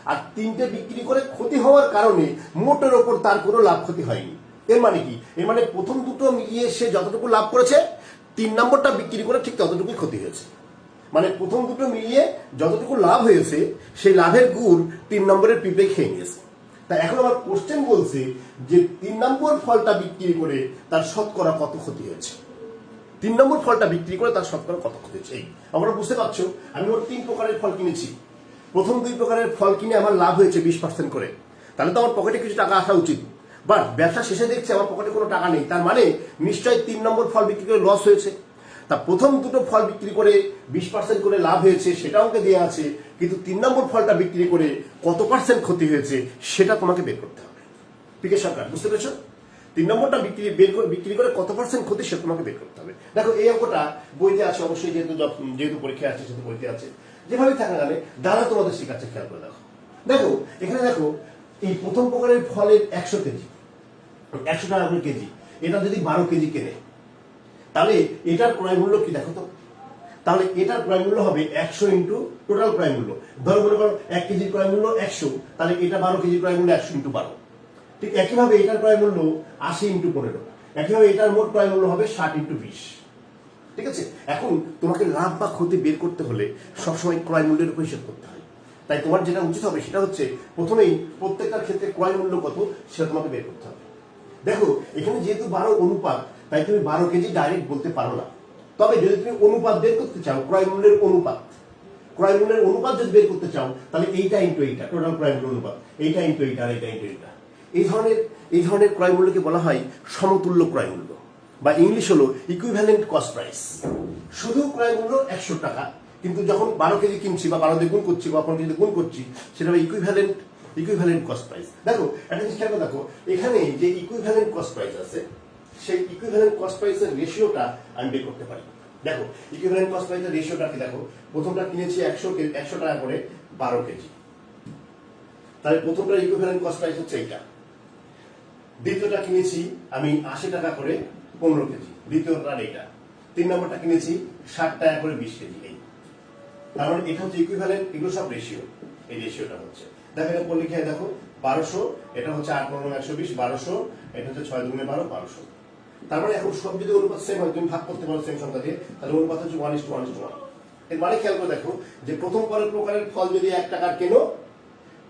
আর 3টে বিক্রি করে ক্ষতি হওয়ার কারণে মোটের ওপর তার কোনো লাভ ক্ষতি হয়নি। এর মানে কি? এর মানে প্রথম দুটো মিলিয়ে সে যতটুকু লাভ করেছে, 3 নম্বরটা বিক্রি করে ঠিক ততটুকুই ক্ষতি হয়েছে। মানে প্রথম দুটো মিলিয়ে যতটুকু লাভ হয়েছে, সেই লাভের গুড় 3 নম্বরের পিঁপড়ে খেয়ে নিয়েছে। তা এখন আমার কোশ্চেন বলছে যে 3 নম্বর ফলটা বিক্রি করে তার শতকরা কত ক্ষতি হয়েছে। 3 নম্বর ফলটা বিক্রি করে তার শতকরা কত ক্ষতি হয়েছে। এই আমরা বুঝতে পারছো, আমি ওর 3 প্রকারের ফল কিনেছি। প্রথম 2 প্রকারের ফল কিনে আমার লাভ হয়েছে 20% করে, তাহলে তো আমার পকেটে কিছু টাকা আসা উচিত। বাট ব্যবসা শেষে দেখছে আমার পকেটে কোনো টাকা নেই, তার মানে নিশ্চয়ই 3 নম্বর ফল বিক্রি করে লস হয়েছে। তা প্রথম দুটো ফল বিক্রি করে 20% করে লাভ হয়েছে সেটা আমাকে দেওয়া আছে, কিন্তু 3 নম্বর ফলটা বিক্রি করে কত পার্সেন্ট ক্ষতি হয়েছে সেটা তোমাকে বের করতে হবে। পিকে সরকার, বুঝতে পেরেছো? 3 নম্বরটা বিক্রি করে কত পার্সেন্ট ক্ষতি সেটা তোমাকে বের করতে হবে। দেখো এই অঙ্কটা বইতে আছে অবশ্যই, যেহেতু পরীক্ষায় আছে সেহেতু বইতে আছে। যেভাবে থাকা গেলে দাদা তোমাদের শেখাচ্ছে, খেয়াল করে দেখো। দেখো এখানে দেখো এই প্রথম প্রকারের ফলের 100 কেজি, 100 টাকা করে কেজি, এটা যদি 12 কেজি কেনে তাহলে এটার ক্রয় মূল্য কি দেখো তো? তাহলে এটার ক্রয় মূল্য হবে 100 ইন্টু টোটাল ক্রয় মূল্য। ধরো মনে করো 1 কেজির ক্রয় মূল্য 100, তাহলে এটা 12 কেজির ক্রয় মূল্য 100 ইন্টু 12। ঠিক একইভাবে এটার ক্রয় মূল্য 80 ইন্টু 15। একইভাবে এটার মোট ক্রয় মূল্য হবে 60 ইন্টু 20। ঠিক আছে? এখন তোমাকে লাভ বা ক্ষতি বের করতে হলে সবসময় ক্রয় মূল্যের উপর হিসাব করতে হয়। তাই তোমার যেটা উচিত হবে সেটা হচ্ছে প্রথমেই প্রত্যেকটার ক্ষেত্রে ক্রয় মূল্য কত সেটা তোমাকে বের করতে হবে। দেখো এখানে যেহেতু 12 অনুপাত, তাই তুমি 12 কেজি ডাইরেক্ট বলতে পারো না। তবে যদি তুমি অনুপাত বের করতে চাও, ক্রয় মূল্যের অনুপাত যদি বের করতে চাও, তাহলে এইটা ইন্টু এইটা, টোটাল ক্রয় মূল্য অনুপাত, এইটা ইন্টু এইটা আর এইটা ইন্টু এইটা। এই ধরনের ক্রয় মূল্যকে বলা হয় সমতুল্য ক্রয় মূল্য, বা ইংলিশ হলো ইকুইভ্যালেন্ট কস্ট প্রাইস। শুধু ক্রয় মূল্য 100 টাকা, কিন্তু যখন 12 কেজি কিনছি বা 12 দিয়ে গুণ করছি বা 15 কেজি গুণ করছি, সেটা হবে ইকুইভ্যালেন্ট কস্ট প্রাইস। দেখো একটা জিনিস খেয়াল করে দেখো, এখানে যে ইকুইভ্যালেন্ট কস্ট প্রাইস আছে, সেই ইকুইভ্যালেন্ট কস্ট প্রাইসের রেশিওটা আমি বের করতে পারি। দেখো ইকুইভ্যালেন্ট কস্ট প্রাইসের রেশিওটা কি দেখো, প্রথমটা কিনেছি 100 টাকা করে 12 কেজি, তাহলে প্রথমটার ইকুইভ্যালেন্ট কস্ট প্রাইস হচ্ছে এইটা। দ্বিতীয়টা কিনেছি আমি 80 টাকা করে 15 কেজি, দ্বিতীয়টা এইটা। 3 নম্বরটা কিনেছি 60 টাকা করে 20 কেজি। এই তার মানে এটা হচ্ছে ইকুইভ্যালেন্ট, এগুলো সব রেশিও। এই রেশিওটা হচ্ছে দেখো, এটা পড়ে লিখে দেখো 1200, এটা হচ্ছে 8 9 120, 1200, এটা হচ্ছে 6 2 12, 1200। তার মানে এখন সব যদি অনুপাত সেম হয়, তুমি ভাগ করতে পারো সেম সংখ্যা দিয়ে, তাহলে অনুপাত হচ্ছে 1:1:1। এর মানে খেয়াল করে দেখো যে প্রথম প্রকারের ফল যদি 1 টাকার কেনো,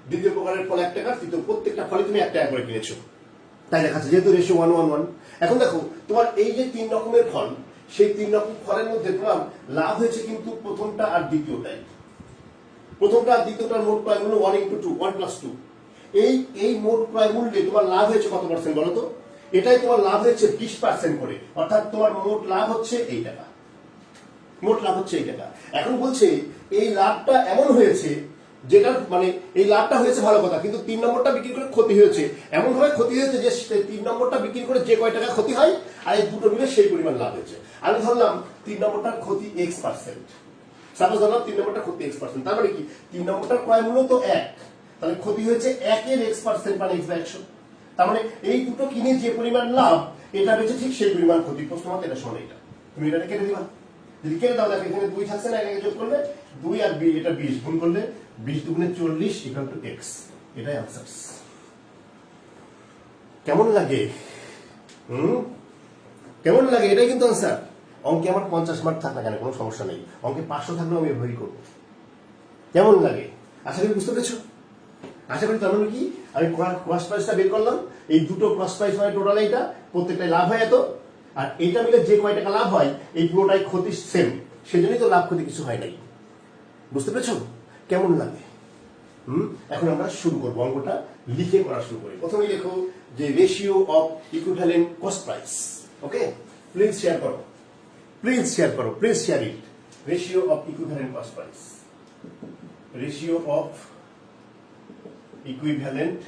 দ্বিতীয় প্রকারের ফল 1 টাকা, তৃতীয় প্রত্যেকটা ফলই তুমি 1 টাকা করে কিনেছো, তাই দেখাচ্ছে, যেহেতু রেশিও 1:1:1। এখন দেখো তোমার এই যে 3 রকমের ফল, সেই 3 রকম ফলের মধ্যে তোমার লাভ হয়েছে কিন্তু প্রথমটা আর দ্বিতীয়টাই। প্রথমটা আর দ্বিতীয়টার মোট ক্রয় মূল্য 1:2, 1+2। এই মোট ক্রয় মূল্যে তোমার লাভ হয়েছে কত পার্সেন্ট বলো তো? এটাই তোমার লাভ হয়েছে 20% করে, অর্থাৎ তোমার মোট লাভ হচ্ছে এই টাকা। এখন বলছে এই লাভটা এমন হয়েছে, যেটা মানে এই লাভটা হয়েছে ভালো কথা, কিন্তু 3 নম্বরটা বিক্রি করে ক্ষতি হয়েছে। এমন ভাবে ক্ষতি হয়েছে যে 3 নম্বরটা বিক্রি করে যে কয় টাকা ক্ষতি হয়, আর এই দুটো মিলে সেই পরিমাণ লাভ হয়েছে। আমি ধরলাম 3 নম্বরটার ক্ষতি X%, সাপোজ ধরলাম 3 নম্বরটা ক্ষতি X%। তার মানে কি 3 নম্বরটার ক্রয় মূল্য তো 1, তাহলে ক্ষতি হয়েছে 1 এর X% মানে X/100। তার মানে এই দুটো কিনে যে পরিমাণ লাভ, এটা বেঁচে ঠিক সেই পরিমাণ ক্ষতি। প্রশ্ন মতে এটা শোনো, এটা তুমি এটা কেটে দিবা। যদি কেটে দাও, দেখো এখানে 2 থাকছে না, এটাকে যোগ করলে 2 আর 2 এটা 20 গুণ করলে 20 দুগুণে 40 ইকুয়াল টু X। এটাই আনসার। কেমন লাগে? কেমন লাগে? এটাই কিন্তু আনসার। অঙ্কে আমার 50 মার্ক থাক না কেন, কোনো সমস্যা নেই। অঙ্কে 500 থাকলেও আমি এভাবেই করবো। কেমন লাগে? আশা করি বুঝতে পেরেছো। আশা করি তার মানে কি, আমি কস্ট প্রাইসটা বের করলাম, এই দুটো কস্ট প্রাইস হয় টোটাল, এইটা প্রত্যেকটাই লাভ হয় এত, আর এইটা মিলে যে কয় টাকা লাভ হয় এই পুরোটাই ক্ষতি সেম, সেজন্যই তো লাভ ক্ষতি কিছু হয় নাই। বুঝতে পেরেছো কেমন লাগে? এখন আমরা শুরু করবো, অঙ্কটা লিখে করা শুরু করি। প্রথমেই লেখো যে ratio of equivalent cost price. Okay, please share করো, প্লিজ শেয়ার করো, please share it. Ratio of equivalent cost price, ratio of equivalent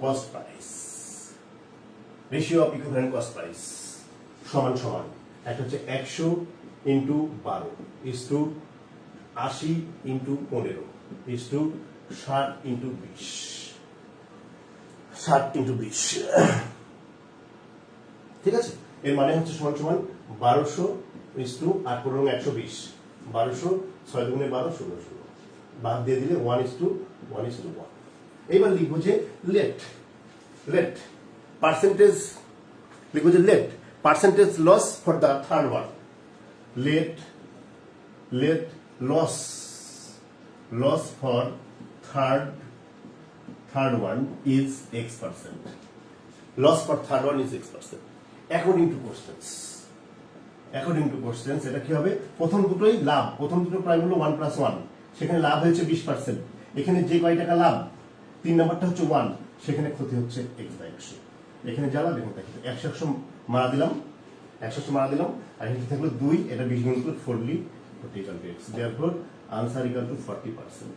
cost price, ratio of equivalent cost price সমান সমান একটা হচ্ছে 100 into 12 is to 80 into 15 is to 60 into 20, 60 into 20। ঠিক আছে, এর মানে হচ্ছে সমান সমান 1200 ইস টু 8 15 120, 1200 6 দুগুণে 12 ষোলো ষোলো, বাদ দিয়ে দিলে 1 ইস টু 1। এইবার লিখবো যে লেট, লেট পার্সেন্টেজ, লিখবো যে let percentage loss for the third one, let loss for third one is X%, loss for third one is X%, according to questions. According to questions এটা কি হবে, প্রথম দুটোই লাভ, প্রথম দুটো প্রাইম হলো 1+1, সেখানে লাভ হয়েছে 20%, এখানে যে কয় টাকা লাভ 3 নাম্বারটা হচ্ছে 1, সেখানে ক্ষতি হচ্ছে X/100। এখানে জ্বালা দেখুন, 100 মারা দিলাম, 100 মারা দিলাম, আর এখানে থাকলো 2, এটা 20 গুণ করে 40 equal to X, therefore answer equal to 40%।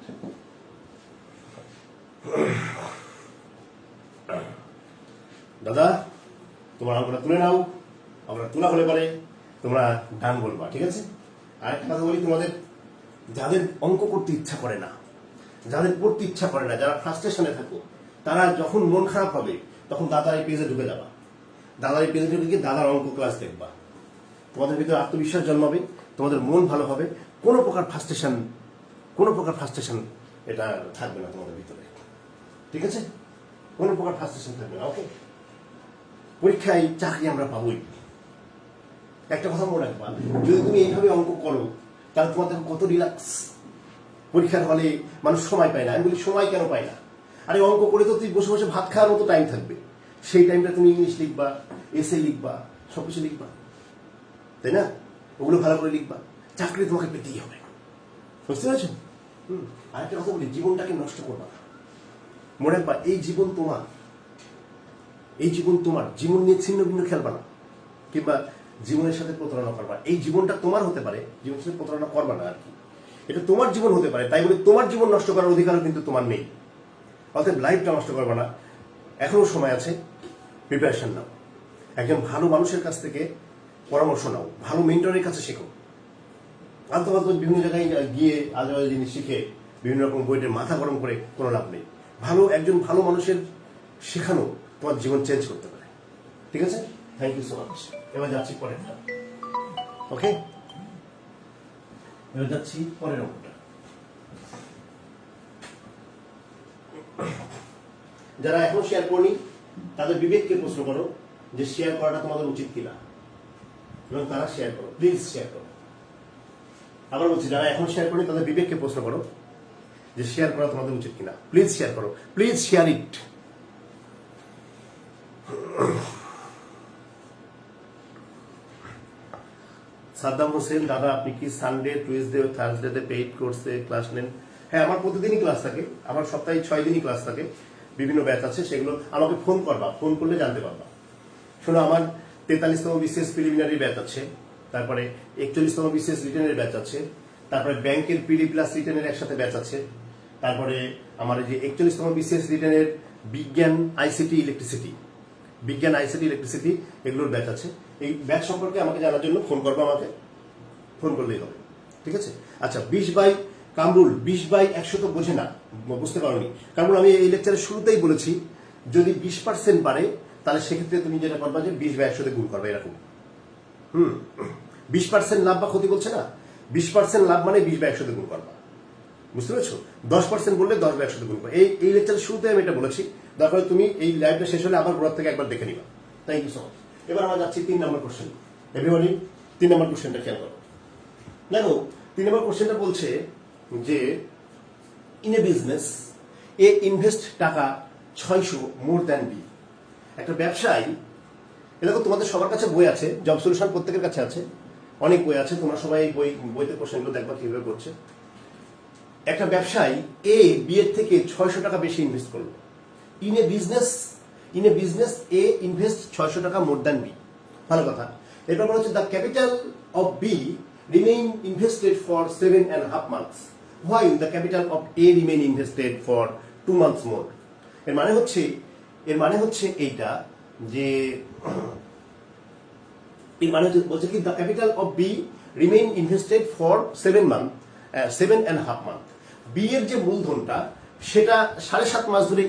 দাদা তোমার অঙ্কটা তুলে নাও, আমরা তোলা হলে পরে তোমরা ডান বলবা, ঠিক আছে? আরেকটা কথা বলি, তোমাদের যাদের অঙ্ক করতে ইচ্ছা করে না, যাদের পড়তে ইচ্ছা করে না, যারা ফ্রাস্ট্রেশনে থাকো, তারা যখন মন খারাপ হবে তখন দাদার এই পেজে ঢুকে যাবা, দাদার এই পেজে ঢুকে গিয়ে দাদার অঙ্ক ক্লাস দেখবা, তোমাদের ভিতরে আত্মবিশ্বাস জন্মাবে, তোমাদের মন ভালো হবে, কোনো প্রকার ফ্রাস্ট্রেশন এটা থাকবে না তোমাদের ভিতরে, ঠিক আছে? কোনো প্রকার ফ্রাস্ট্রেশন থাকবে না। ওকে, পরীক্ষায় চাকরি আমরা পাবোই। একটা কথা মনে রাখবা, যদি তুমি এইভাবে অঙ্ক করো তাহলে তোমাদের কত রিল্যাক্স। পরীক্ষার হলে মানুষ সময় পায় না, আমি বলি সময় কেন পায় না? আরে অঙ্ক করে তো তুই বসে বসে ভাত খাওয়ার মতো টাইম থাকবে, সেই টাইমটা তুমি ইংলিশ লিখবা, এসে লিখবা, সবকিছু লিখবা, তাই না? ওগুলো ভালো করে লিখবা, চাকরি তোমাকে পেতেই হবে। বুঝতে পেরেছো? আরেকটা কথা বলি, জীবনটাকে নষ্ট করবা না। মনে রাখবা, এই জীবন তোমার, এই জীবন তোমার, জীবন নিয়ে ছিন্ন ভিন্ন খেলবা না, কিংবা জীবনের সাথে প্রতারণা করবা। এই জীবনটা তোমার হতে পারে, জীবনের সাথে প্রতারণা করবা না আর কি, এটা তোমার জীবন হতে পারে, তাই বলে তোমার জীবন নষ্ট করার অধিকারও কিন্তু তোমার নেই। অতএব লাইফটা নষ্ট করবা না, এখনো সময় আছে, প্রিপারেশন নাও, একজন ভালো মানুষের কাছ থেকে পরামর্শ নাও, ভালো মেন্টরের কাছে শেখো। আলতু ফালতু বিভিন্ন জায়গায় গিয়ে আজে বাজে জিনিস শিখে বিভিন্ন রকম বইতে মাথা গরম করে কোনো লাভ নেই। একজন ভালো মানুষের শেখানো তোমার জীবন চেঞ্জ করতে পারে, ঠিক আছে? Thank you so much. এবার যাচ্ছি পরেরটা। ওকে, এবার যাচ্ছি পরের অঙ্কটা। যারা এখন শেয়ার করনি তাদের বিবেককে প্রশ্ন করো যে শেয়ার করাটা তোমাদের উচিত কিনা, এবং তারা শেয়ার করো, প্লিজ শেয়ার করো। আবার বলছি, যারা এখন শেয়ার করনি তাদের বিবেককে প্রশ্ন করো যে শেয়ার করা তোমাদের উচিত কিনা, প্লিজ শেয়ার করো, please share it. Saddam Hossain, দাদা আপনি কি সানডে, টুইসডে ও থার্সডেতে পেইড কোর্সে ক্লাস নেন? হ্যাঁ, আমার প্রতিদিনই ক্লাস থাকে, আমার সপ্তাহে 6 দিনই ক্লাস থাকে, বিভিন্ন ব্যাচ আছে, সেগুলো আমাকে ফোন করবা, ফোন করলে জানতে পারবা। শোনো, আমার 43তম বিসিএস প্রিলিমিনারি ব্যাচ আছে, তারপরে 41তম বিসিএস রিটেনের ব্যাচ আছে, তারপরে ব্যাংকের পিডি প্লাস রিটেনের একসাথে ব্যাচ আছে, তারপরে আমার যে 41তম বিসিএস রিটেনের বিজ্ঞান আইসিটি ইলেকট্রিসিটি, এগুলোর ব্যাচ আছে। এই ব্যাচ সম্পর্কে আমাকে জানার জন্য ফোন করবো, আমাকে ফোন করলেই হবে, ঠিক আছে? আচ্ছা, 20/100 কামরুল, 20/100 তো বোঝে না, বুঝতে পারোনি কামরুল। আমি এই লেকচারের শুরুতেই বলেছি, যদি 20% বাড়ে তাহলে সেক্ষেত্রে তুমি যেটা করবা যে 20/100 গুণ করবে, এরকম। 20% লাভ বা ক্ষতি বলছে না, 20% লাভ মানে 20/100 গুণ করবা, বুঝতে পেরেছো? 10% বললে 10/100 গুণ করবা। এই লেকচারের শুরুতে আমি এটা বলেছি, তারপরে তুমি এই লাইভটা শেষ হলে আবার গোড়ার থেকে একবার দেখে নিবা। Thank you so much. এবার আমরা যাচ্ছি 3 নম্বর কোশ্চেন। এভরিবডি 3 নম্বর কোশ্চেনটা খেয়াল করো। দেখো, 3 নম্বর কোশ্চেনটা বলছে যে in a business A invest টাকা 600 মোর দ্যান বি। একটা ব্যবসায়ী, এরকম তোমাদের সবার কাছে বই আছে, জব সলিউশন প্রত্যেকের কাছে আছে, অনেক বই আছে, তোমরা সবাই বইতে কোশ্চেনগুলো দেখবা কিভাবে করছে। একটা ব্যবসায়ী এ বি এর থেকে 600 টাকা বেশি ইনভেস্ট করলো। In a business A invest 600 টাকা মোর দ্যান বি। ভালো কথা। এরপর হচ্ছে the capital of B remain invested for 7.5 months while the capital of A remain invested for 2 months more। এর মানে হচ্ছে এইটা যে বলছে কি the capital of B remain invested for 7.5 months। B এর যে মূলধনটা সেটা 7.5 মাস ধরে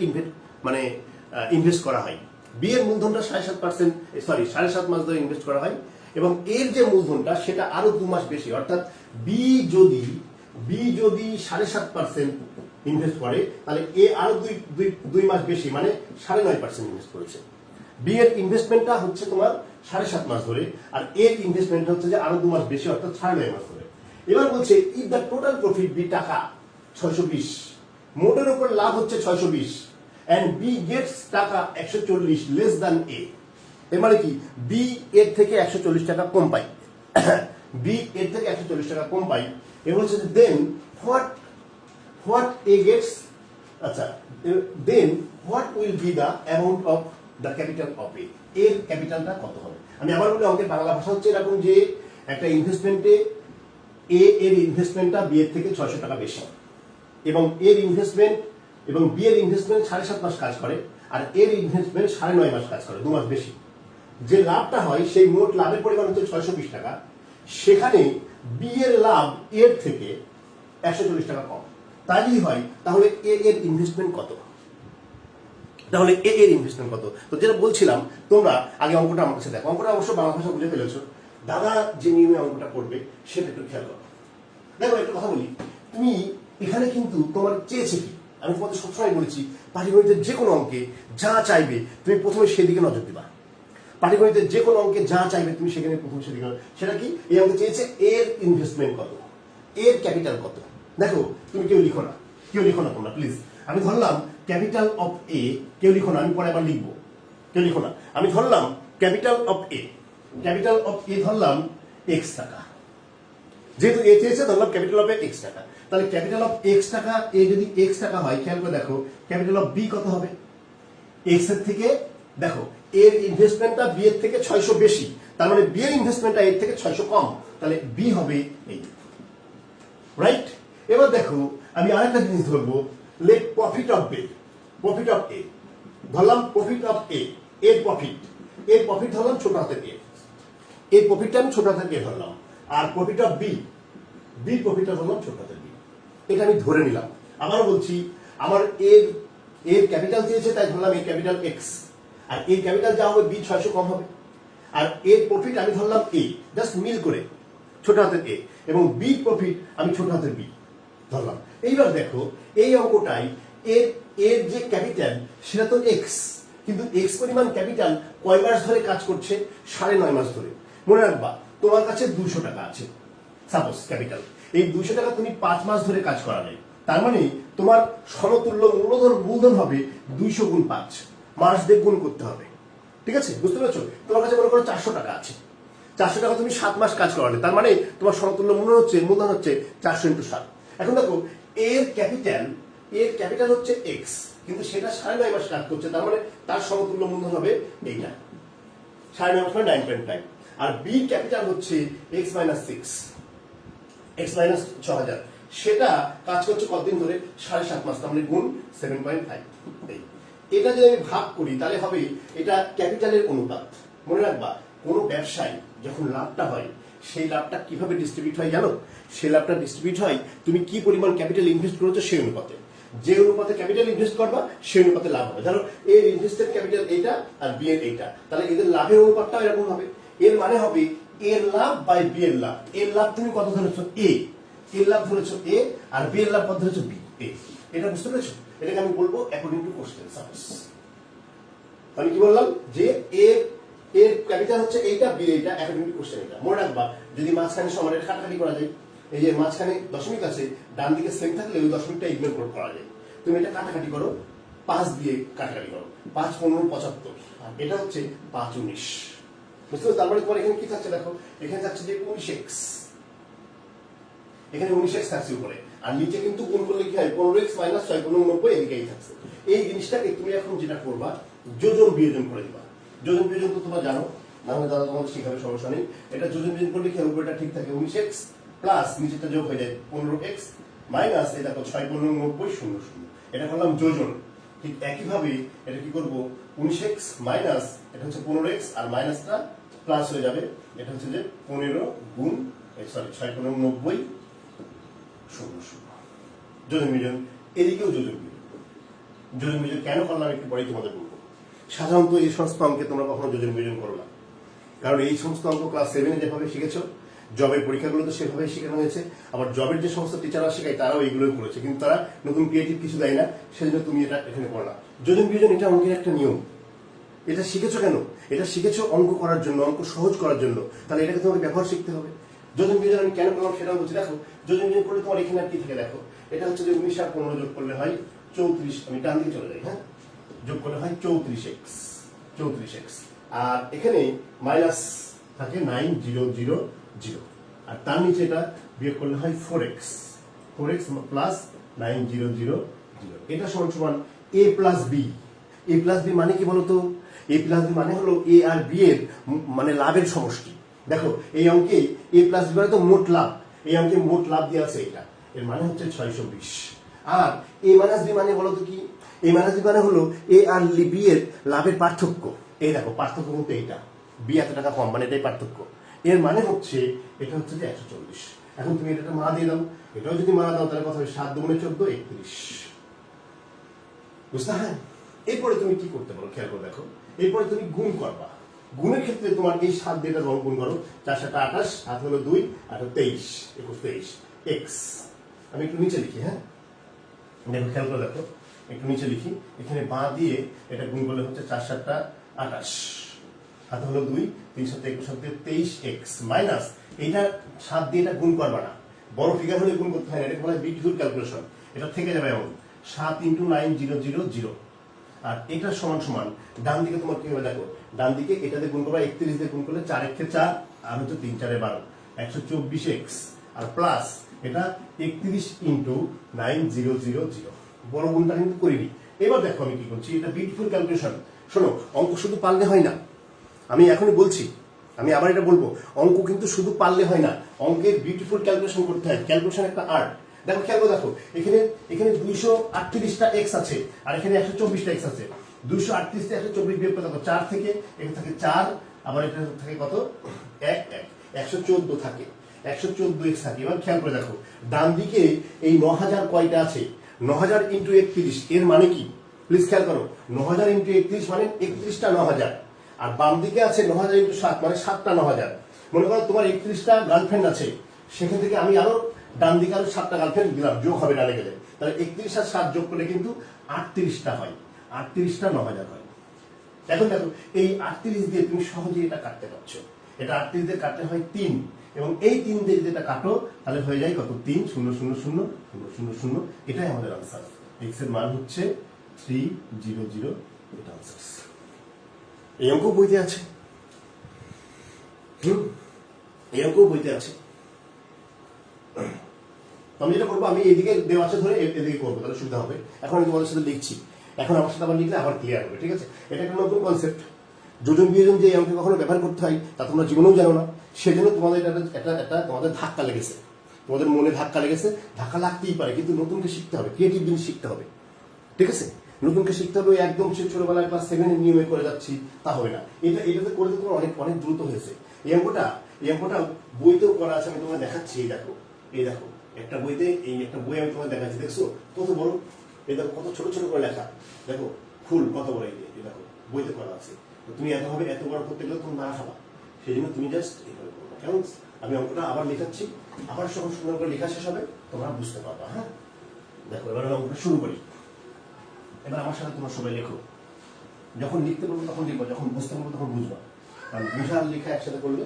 ইনভেস্ট করা হয়। বি এর মূলধনটা 7.5 মাস ধরে ইনভেস্ট করা হয়, এবং এর যে মূলধনটা সেটা আরো 2 মাস বেশি, অর্থাৎ বি যদি 7.5% ইনভেস্ট করে তাহলে এ আরো 2 মাস বেশি, মানে 9.5% ইনভেস্ট করেছে। বি এর ইনভেস্টমেন্টটা হচ্ছে তোমার 7.5 মাস ধরে, আর এর ইনভেস্টমেন্ট হচ্ছে যে আরো 2 মাস বেশি, অর্থাৎ 9.5 মাস ধরে। এবার বলছে if the total profit B টাকা 620, মোটের উপর লাভ হচ্ছে 620, এন্ড বি গেটস টাকা 140 লেস দ্যান এ। এর মানে কি বি এর থেকে 140 টাকা কম পাই, বি এর থেকে 140 টাকা কম পাই। এবার হচ্ছে দেন হোয়াট এ গেটস, আচ্ছা then what will be the amount of the capital of A. এর ক্যাপিটালটা কত হবে? আমি আবার বলি, অঙ্কের বাংলা ভাষা হচ্ছে এরকম যে একটা ইনভেস্টমেন্টে এ এর ইনভেস্টমেন্টটা বি এর থেকে 600 টাকা বেশি, এবং এর ইনভেস্টমেন্ট এবং বি এর ইনভেস্টমেন্ট 7.5 মাস কাজ করে, আর এর ইনভেস্টমেন্ট 9.5 মাস কাজ করে, 2 মাস বেশি। যে লাভটা হয় সেই মোট লাভের পরিমাণ হচ্ছে 620 টাকা, সেখানে বি এর লাভ এর থেকে 140 টাকা কম। তাই যদি হয় তাহলে এ এর ইনভেস্টমেন্ট কত? তো যেটা বলছিলাম, তোমরা আগে অঙ্কটা আমার কাছে দেখো। অঙ্কটা অবশ্য বাংলা ভাষা বুঝে ফেলেছো, দাদা যে নিয়মে অঙ্কটা করবে সেটা একটু খেয়াল করো। দেখো একটা কথা বলি, তুমি এখানে কিন্তু তোমার চেয়েছে কি, আমি তোমাদের সবসময় বলেছি পাটিগণিতের যে কোনো অঙ্কে যা চাইবে তুমি প্রথমে সেদিকে নজর দিবা। পাটিগণিতের যে কোনো অঙ্কে যা চাইবে তুমি সেখানে প্রথমে সেদিকে, সেটা কি এই অঙ্কে চেয়েছে এর ইনভেস্টমেন্ট কত, এর ক্যাপিটাল কত। দেখো তুমি কেউ লিখো না তোমরা প্লিজ। আমি ধরলাম ক্যাপিটাল অফ এ, কেউ লিখো না, আমি পরে আবার লিখবো, কেউ লিখো না। আমি ধরলাম ক্যাপিটাল অফ এ ধরলাম x টাকা, যেহেতু এ চেয়েছে ধরলাম ক্যাপিটাল অফ x টাকা। তাহলে ক্যাপিটাল অফ x টাকা, এ যদি x টাকা হয়, খেয়াল করে দেখো ক্যাপিটাল অফ বি কত হবে। x এর থেকে দেখো এর ইনভেস্টমেন্টটা বি এর থেকে 600 বেশি, তার মানে বি এর ইনভেস্টমেন্টটা এর থেকে 600 কম, তাহলে বি হবে এই, রাইট। এবার দেখো আমি আরেকটা জিনিস ধরবো, লেট প্রফিট অফ এ ধরলাম, প্রফিট অফ এ, এর প্রফিট ধরলাম ছোট হাতের এ, এর প্রফিটটা আমি ছোট হাতের এ ধরলাম, আর প্রফিট অফ বি প্রফিটটা ধরলাম ছোট হাতের বি। এটা আমি ধরে নিলাম। আবারও বলছি, আমার এর ক্যাপিটাল চেয়েছে তাই ধরলাম এর ক্যাপিটাল এক্স, আর এর ক্যাপিটাল যা হবে বি 600 কম হবে, আর এর প্রফিট আমি ধরলাম এ, জাস্ট মিল করে ছোট হাতের এ, এবং বি প্রফিট আমি ছোট হাতের বি ধরলাম। এইবার দেখো এই অঙ্কটাই এর যে ক্যাপিটাল সেটা তো এক্স, কিন্তু এক্স পরিমাণ ক্যাপিটাল কয় মাস ধরে কাজ করছে? 9.5 মাস ধরে। মনে রাখবা তোমার কাছে 200 টাকা আছে সাপোজ ক্যাপিটাল, এই 200 টাকা তুমি 5 মাস ধরে কাজ করালে, তার মানে তোমার সমতুল্য মূলধন হবে 200 গুণ 5, মাস দিয়ে গুণ করতে হবে। ঠিক আছে, বুঝতে পেরেছো? তোমার কাছে মনে করো 400 টাকা আছে, 400 টাকা তুমি 7 মাস কাজ করালে, তার মানে তোমার সমতুল্য মূলধন হচ্ছে 400 × 7। এখন দেখো এর ক্যাপিটাল হচ্ছে এক্স, কিন্তু সেটা 9.5 মাস কাজ করছে, তার মানে তার সমতুল্য মূলধন হবে এইটা 9.5 মাস মানে 9.5, আর বি ক্যাপিটাল হচ্ছে x - 6000, সেটা কাজ করছে কতদিন ধরে? 7.5 মাস, তার মানে গুণ 7.5। এটা যদি আমি ভাগ করি তাহলে হবে এটা ক্যাপিটালের অনুপাত। মনে রাখবা কোনো ব্যবসায় যখন লাভটা হয় সেই লাভটা কিভাবে ডিস্ট্রিবিউট হয় জানো? সেই লাভটা ডিস্ট্রিবিউট হয় তুমি কি পরিমাণ ক্যাপিটাল ইনভেস্ট করেছো সেই অনুপাতে। যে অনুপাতে ক্যাপিটাল ইনভেস্ট করবা সেই অনুপাতে লাভ হবে। ধরো এর ইনভেস্টেড ক্যাপিটাল এইটা আর বি এর এইটা, তাহলে এদের লাভের অনুপাতটা এরকম হবে। এর মানে হবে এর লাভ বাই বি এর লাভ। এর লাভ তুমি কত ধরেছো? এ, এর লাভ ধরেছো এ, আর বি এর লাভ কত ধরেছো? বি। এটা বুঝতে পেরেছো? এটাকে আমি বলবো অ্যাকর্ডিং টু কোশ্চেন। সাপোজ আমি কি বললাম যে এর ক্যাপিটাল হচ্ছে এইটা, বি এইটা, অ্যাকর্ডিং টু কোশ্চেন এটা। মনে রাখবা যদি মাঝখানে সমানের কাটাকাটি করা যায়, এই যে মাঝখানে দশমিক আছে, ডান দিকে সেম থাকলে ওই দশমিকটা ইগনোর করা যায়। তুমি এটা কাটাকাটি করো, 5 দিয়ে কাটাকাটি করো, 5 15 75, আর এটা হচ্ছে 5 19। বুঝতে পারছো? তারপরে তোমার এখানে কি থাকছে দেখো, এখানে থাকছে যে 19x, এখানে 19x থাকছে উপরে, আর নিচে কিন্তু গুণ করলে কি হয় 15x মাইনাস 6 90 এদিকেই থাকছে। এই জিনিসটাকে তুমি এখন যেটা করবা, যোজন বিয়োজন করে দিবা। যোজন বিয়োজন তো তোমরা জানো, নাহলে দাদা তোমাদের শিখাবে, সমস্যা নেই। এটা যোজন বিয়োজন করলে কি উপরেটা ঠিক থাকে 19x প্লাস নিচেটা যোগ হয়ে যায় 15x মাইনাস এই দেখো 6 15 90 0 0। এটা করলাম যোজন। ঠিক একইভাবে এটা কি করব, 19x মাইনাস এটা হচ্ছে 15x আর মাইনাসটা প্লাস হয়ে যাবে, এটা হচ্ছে যে 15 গুণ 6 15 90 0 0। যোজন বিয়োজন, এদিকেও যোজন বিয়োজন। যোজন বিয়োজন কেন করলাম একটু পরেই তোমাদের বলবো। সাধারণত এই সমস্ত অঙ্কে তোমরা কখনো যোজন বিয়োজন করো না, কারণ এই সমস্ত অঙ্ক ক্লাস 7 যেভাবে শিখেছো, জবের পরীক্ষাগুলো তো সেভাবে শেখানো হয়েছে। আবার জবের যে সমস্ত টিচাররা শেখায় তারাও এইগুলোই করেছে, কিন্তু তারা নতুন ক্রিয়েটিভ কিছু দেয় না, সেজন্য তুমি এটা এখানে করলা। যোজন বিয়োজন এটা অঙ্কের একটা নিয়ম। এটা শিখেছো কেন? এটা শিখেছো অঙ্ক করার জন্য, অঙ্ক সহজ করার জন্য। তাহলে এটাকে তোমাকে ব্যবহার শিখতে হবে। যোজন বিয়োজন আমি কেন করলাম সেটাও বলছি। দেখো যোজন বিয়োজন করলে তোমার এখানে আর কি থাকে দেখো, এটা হচ্ছে যে 19 আর 15 যোগ করলে হয় 34, আমি ডান দিকে চলে যাই, হ্যাঁ, যোগ করলে হয় 34x, আর এখানে মাইনাস থাকে 9000, আর তার নিচে এটা বিয়োগ করলে হয় 4x প্লাস 9000। এটা সমান সমান a plus B. a plus B মানে কি বলতো? a প্লাস বি মানে হলো a আর b এর মানে লাভের সমষ্টি। দেখো এই অঙ্কে a প্লাস বি মানে তো মোট লাভ, এই অঙ্কে মোট লাভ দেওয়া আছে, এটা এর মানে হচ্ছে 620। আর a মাইনাস বি মানে বলতো কি? a মাইনাস বি মানে হলো a আর b এর লাভের পার্থক্য। এই দেখো পার্থক্য কিন্তু এইটা, b এত টাকা কম, মানে এটাই পার্থক্য। এর মানে হচ্ছে এটা হচ্ছে যে 140। এখন তুমি এটা মা দিয়ে দাও, এটাও যদি মা দাও তাহলে কথা হবে 7 দুগুণে 14 31। বুঝতে? হ্যাঁ, এরপরে তুমি কি করতে পারো খেয়াল করে দেখো, এরপরে তুমি গুণ করবা। গুণের ক্ষেত্রে তোমার এই 7 দিয়ে গুণ করো, 4 7 28, 7 হলো 2, 8 23, 21 23 x। আমি একটু নিচে লিখি, হ্যাঁ, দেখো খেয়াল করে দেখো, একটু নিচে লিখি, এখানে বাঁ দিয়ে এটা গুণ করলে হচ্ছে 4 7 28, হাতে হলো 2, 3 7 21 23x মাইনাস এইটা 7 দিয়ে এটা গুণ করবা না, বড় ফিগার হলে গুণ করতে হয় না, এটা বলা হয় বিউটিফুল ক্যালকুলেশন। এটা থেকে যাবে এমন 7 × 9000, আর এটা সমান সমান ডান দিকে তোমার কি হবে দেখো, ডান দিকে এটাতে গুণ করবা 31 দিয়ে গুণ করলে 4 1 4, আর হচ্ছে 3 4 12 124x, আর প্লাস এটা 31 × 9000। বড় গুণটা কিন্তু করিনি। এবার দেখো আমি কি করছি, এটা বিউটিফুল ক্যালকুলেশন। শোনো, অঙ্ক শুধু পারলে হয় না, আমি এখনই বলছি, আমি আবার এটা বলবো, অঙ্ক কিন্তু শুধু পারলে হয় না, অঙ্কের বিউটিফুল ক্যালকুলেশন করতে হয়। ক্যালকুলেশন একটা আর্ট। দেখো খেয়াল করে দেখো, এখানে 238টা এক্স আছে, আর এখানে 124টা এক্স আছে। 238 থেকে 124 বিয়োগ করে দেখো, 4 থেকে এখানে থাকে 4, আবার এখানে থাকে কত 1 1, 114 থাকে, 114 এক্স থাকে। এবার খেয়াল করে দেখো, ডান দিকে এই 9000 কয়টা আছে, 9000 × 31, এর মানে কি? প্লিজ খেয়াল করো, 9000 × 31 মানে 31টা 9000, আর বাম দিকে আছে 9000 × 7 মানে 7টা 9000। মনে করো তোমার 31টা গার্লফ্রেন্ড আছে, সেখান থেকে আমি আরো ডান দিকে আরো 7টা গার্লফ্রেন্ড দিলাম, যোগ হবে ডানে গেলে, তাহলে 31 আর 7 যোগ করলে কিন্তু 38টা হয়, 38টা 9000 হয়। এখন দেখো এই 38 দিয়ে তুমি সহজেই এটা কাটতে পারছো, এটা 38 দিয়ে কাটতে হয় 3, এবং এই 3 দিয়ে যদি এটা কাটো তাহলে হয়ে যায় কত, 3 0 0 0 0 0 0। এটাই আমাদের আনসার। x এর মান হচ্ছে 300। এটা আনসার। এই অঙ্ক বইতে আছে, এই অঙ্ক বইতে আছে। আমি যেটা করবো, আমি এদিকে দেওয়া আছে ধরে এদিকে করবো, তাহলে সুবিধা হবে। এখন আমি তোমাদের সাথে লিখছি, এখন আমার সাথে আবার লিখলে আবার ক্লিয়ার হবে, ঠিক আছে? এটা একটা নতুন কনসেপ্ট। যোজন বিয়োজন যে এই অঙ্কে কখনো ব্যবহার করতে হয় তা তোমরা জীবনেও জানো না, সেজন্য তোমাদের এটা তোমাদের ধাক্কা লেগেছে, তোমাদের মনে ধাক্কা লেগেছে। ধাক্কা লাগতেই পারে, কিন্তু নতুনকে শিখতে হবে, ক্রিয়েটিভ জিনিস শিখতে হবে, ঠিক আছে? নতুনকে শিখতে হবে। একদম সে ছোটবেলায় ক্লাস 7 নিয়মে করে যাচ্ছি তা হবে না। এটাতে করে তোমার অনেক অনেক দ্রুত হয়েছে। এই অঙ্কটা বইতেও করা আছে, আমি তোমাকে দেখাচ্ছি। এই দেখো একটা বইতে, এই একটা বই আমি তোমাকে দেখাচ্ছি, দেখছো কত বড়, এই দেখো কত ছোট ছোট করে লেখা, দেখো ফুল কত বড়, এই দেখো বইতে করা আছে। তুমি এত বড় করতে গেলে তুমি না খাবা, সেই জন্য তুমি জাস্ট এইভাবে করবো। কেমন? আমি অঙ্কটা আবার লেখাচ্ছি, আবার যখন সুন্দর করে লেখা শেষ হবে তোমরা বুঝতে পারবা। হ্যাঁ, দেখো এবার আমি অঙ্কটা শুরু করি। এবার আমার সাথে তোমরা সবাই লেখো, যখন লিখতে বলবো তখন লিখবো, যখন বুঝতে বলবো তখন বুঝবা, কারণ বুঝা আর লেখা একসাথে করলে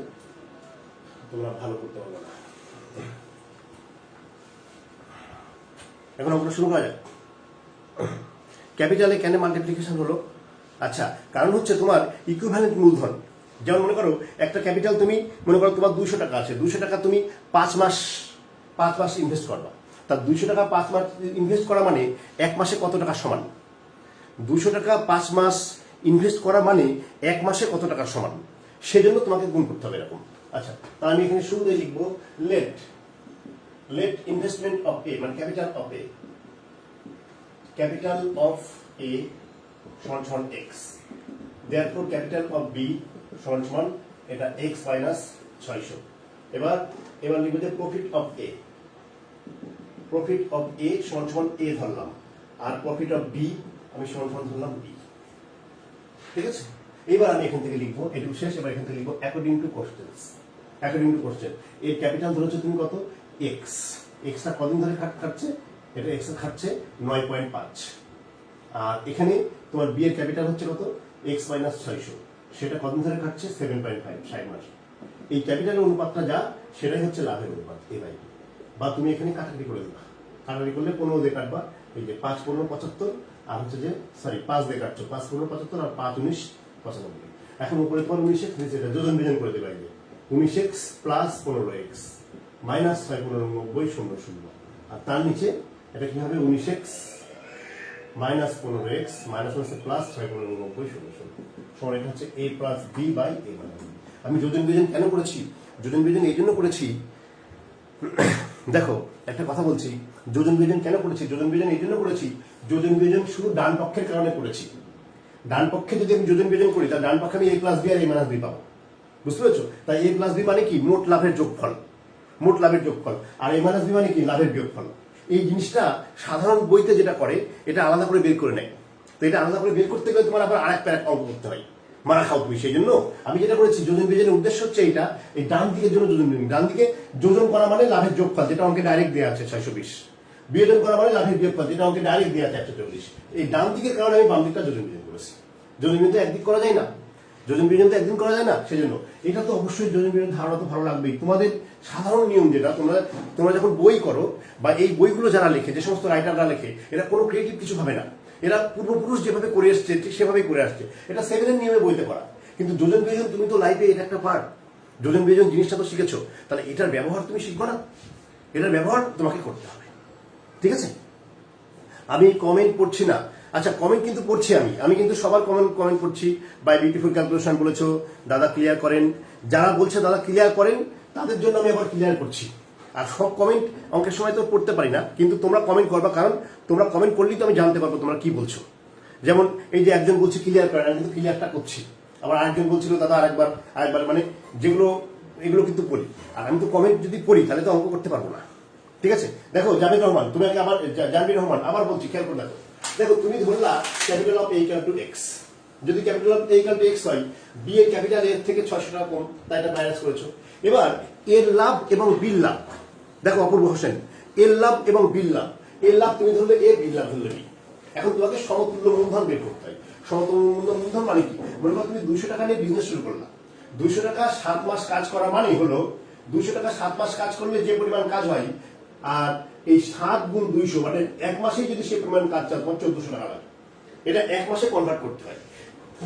তোমরা ভালো করতে পারবে না। এখন অঙ্কটা শুরু করা যাক। ক্যাপিটালে কেন মাল্টিপ্লিকেশন হলো? আচ্ছা, কারণ হচ্ছে তোমার ইকুইভ্যালেন্ট মূলধন। যেমন মনে করো একটা ক্যাপিটাল তুমি মনে করো তোমার 200 টাকা আছে, 200 টাকা তুমি 5 মাস ইনভেস্ট করবা। তার 200 টাকা 5 মাস ইনভেস্ট করা মানে 1 মাসে কত টাকা সমান? 200 টাকা 5 মাস ইনভেস্ট করা মানে 1 মাসে কত টাকা সমান, সেজন্য তোমাকে গুণ করতে হবে এরকম। আচ্ছা, তাহলে আমি এখানে শুরুতে লিখবো লেট ইনভেস্টমেন্ট অফ এ, মানে ক্যাপিটাল অফ এ সমান x, therefore capital of B সমান এটা এক্স মাইনাস 600। এবার লিখবো যে প্রফিট অফ এ সমান এ ধরলাম, আর প্রফিট অফ বি আমি সমান ধরলাম বি। ঠিক আছে, এবার আমি এখান থেকে লিখবো, এটুকু শেষ। এবার এখান থেকে লিখবো অ্যাকর্ডিং টু কোশ্চেন। এর ক্যাপিটাল ধরেছো তুমি কত? এক্স। এক্সটা কদিন ধরে খাচ্ছে? এটা এক্স খাচ্ছে 9.5। আর এখানে তোমার বি এর ক্যাপিটাল হচ্ছে কত? এক্স মাইনাস 600, সেটা কদিন ধরে খাচ্ছে? 7.5, 60 মাস। এই ক্যাপিটালের অনুপাতটা যা, সেটাই হচ্ছে লাভের অনুপাত এ বাই বি। বা তুমি এখানে কাটাকাটি করে দেবা, কাটাকাটি করলে 15 দিয়ে কাটবা। এই যে 5 15 75, আর হচ্ছে যে 5 দিয়ে কাটছো, 5 15 75 আর 5 19 95। এখন উপরে তোমার 19x, নিচে এটা যোজন বিজন করে দেবা। এই যে 19x প্লাস 15x মাইনাস 6 15 90 0 0। আর তার নিচে এটা কি হবে? 19x minus 15x minus plus 6 15 90 0 0 সমান এটা হচ্ছে a plus b by a minus b। আমি যোজন বিজন কেন করেছি? যোজন বিজন এই জন্য করেছি, দেখো একটা কথা বলছি, যোজন বিজন কেন করেছি? যোজন বিজন এই জন্য করেছি, যোজন বিজন শুধু ডান পক্ষের কারণে করেছি। ডান পক্ষে যদি আমি যোজন বিজন করি, তাহলে ডান পক্ষে আমি a প্লাস b আর a মাইনাস b পাবো। বুঝতে পেরেছো? তাই a প্লাস b মানে কি? মোট লাভের যোগফল। আর a মাইনাস b মানে কি? লাভের বিয়োগফল। এই জিনিসটা সাধারণ বইতে যেটা করে, এটা আলাদা করে বের করে নেয়। তো এটা আলাদা করে বের করতে গেলে তোমার আবার আরেক প্যারাক অঙ্ক করতে হয়, মারা খাও তুমি। সেই জন্য আমি যেটা করেছি, যোজন বিজনের উদ্দেশ্য হচ্ছে এইটা, এই ডান দিকের জন্য যোজন বিজন। ডান দিকে যোজন করা মানে লাভের যোগফল, যেটা অঙ্কে ডাইরেক্ট দেওয়া আছে 620। বিয়োজন করা মানে লাভের বিয়োগফল, যেটা অঙ্কে ডাইরেক্ট দেওয়া আছে 140। এই ডান দিকের কারণে আমি বাম দিকটা যোজন বিজন করেছি। যোজন বিজন তো একদিক করা যায় না, একদিন করা যায় না। সেজন্য এটা তো অবশ্যই যোজন বিজন ধারণা তো ভালো লাগবেই। তোমাদের সাধারণ নিয়ম যেটা, তোমরা যখন বই করো বা এই বইগুলো যারা লেখে, যে সমস্ত রাইটাররা লেখে, এরা কোনো ক্রিয়েটিভ কিছু ভাবে না। এরা পূর্বপুরুষ যেভাবে করে এসছে ঠিক সেভাবেই করে আসছে। এটা 7-এর নিয়মে বইতে করা। কিন্তু যোজন বিজন তুমি তো লাইফে এটা একটা পার্ট, যোজন বিজন জিনিসটা তো শিখেছো, তাহলে এটার ব্যবহার তুমি শিখবো না? এটার ব্যবহার তোমাকে করতে হবে। ঠিক আছে, আমি কমেন্ট পড়ছি না। আচ্ছা, কমেন্ট কিন্তু পড়ছি আমি কিন্তু সবার কমেন্ট পড়ছি। বাই বিউটিফুল ক্যালকুলেশন বলেছো, দাদা ক্লিয়ার করেন। যারা বলছে দাদা ক্লিয়ার করেন, তাদের জন্য আমি আবার ক্লিয়ার করছি। আর সব কমেন্ট অঙ্কের সময় তো পড়তে পারি না, কিন্তু তোমরা কমেন্ট করবা, কারণ তোমরা কমেন্ট করলেই তো আমি জানতে পারবো তোমরা কি বলছো। যেমন এই যে একজন বলছে ক্লিয়ার করেন, আমি কিন্তু ক্লিয়ারটা করছি। আবার আরেকজন বলছিল দাদা আরেকবার, মানে এগুলো কিন্তু পড়ি। আর আমি তো কমেন্ট যদি পড়ি, তাহলে তো অঙ্ক করতে পারবো না। ঠিক আছে, দেখো জামির রহমান, তুমি আগে আবার জামির রহমান আবার বলছি, খেয়াল করে দেখো তুমি Dharla capital of a equal to x। যদি capital of a equal to x হয়, b এর ক্যাপিটাল এর থেকে 600 টাকা কম, তাই এটা মাইনাস করেছো। এবার এর লাভ এবং বিল লাভ, দেখো অপূর্ব হোসেন, এর লাভ এবং বিল লাভ। এর লাভ তুমি ধরলে a, বিল লাভ ধরলে b। এখন তোমাকে সমতুল্য মূলধন বের করতে হয়। সমতুল্য মূলধন মানে কি? মনে করো তুমি 200 টাকা নিয়ে বিজনেস শুরু করলা। 200 টাকা 7 মাস কাজ করা মানে হলো, 200 টাকা 7 মাস কাজ করলে যে পরিমাণ কাজ হয়, আর এই 7 গুণ 200 মানে 1 মাসেই যদি সে পরিমাণ কাজ চাও, তোমার 1400 টাকা লাগে। এটা 1 মাসে কনভার্ট করতে হয়।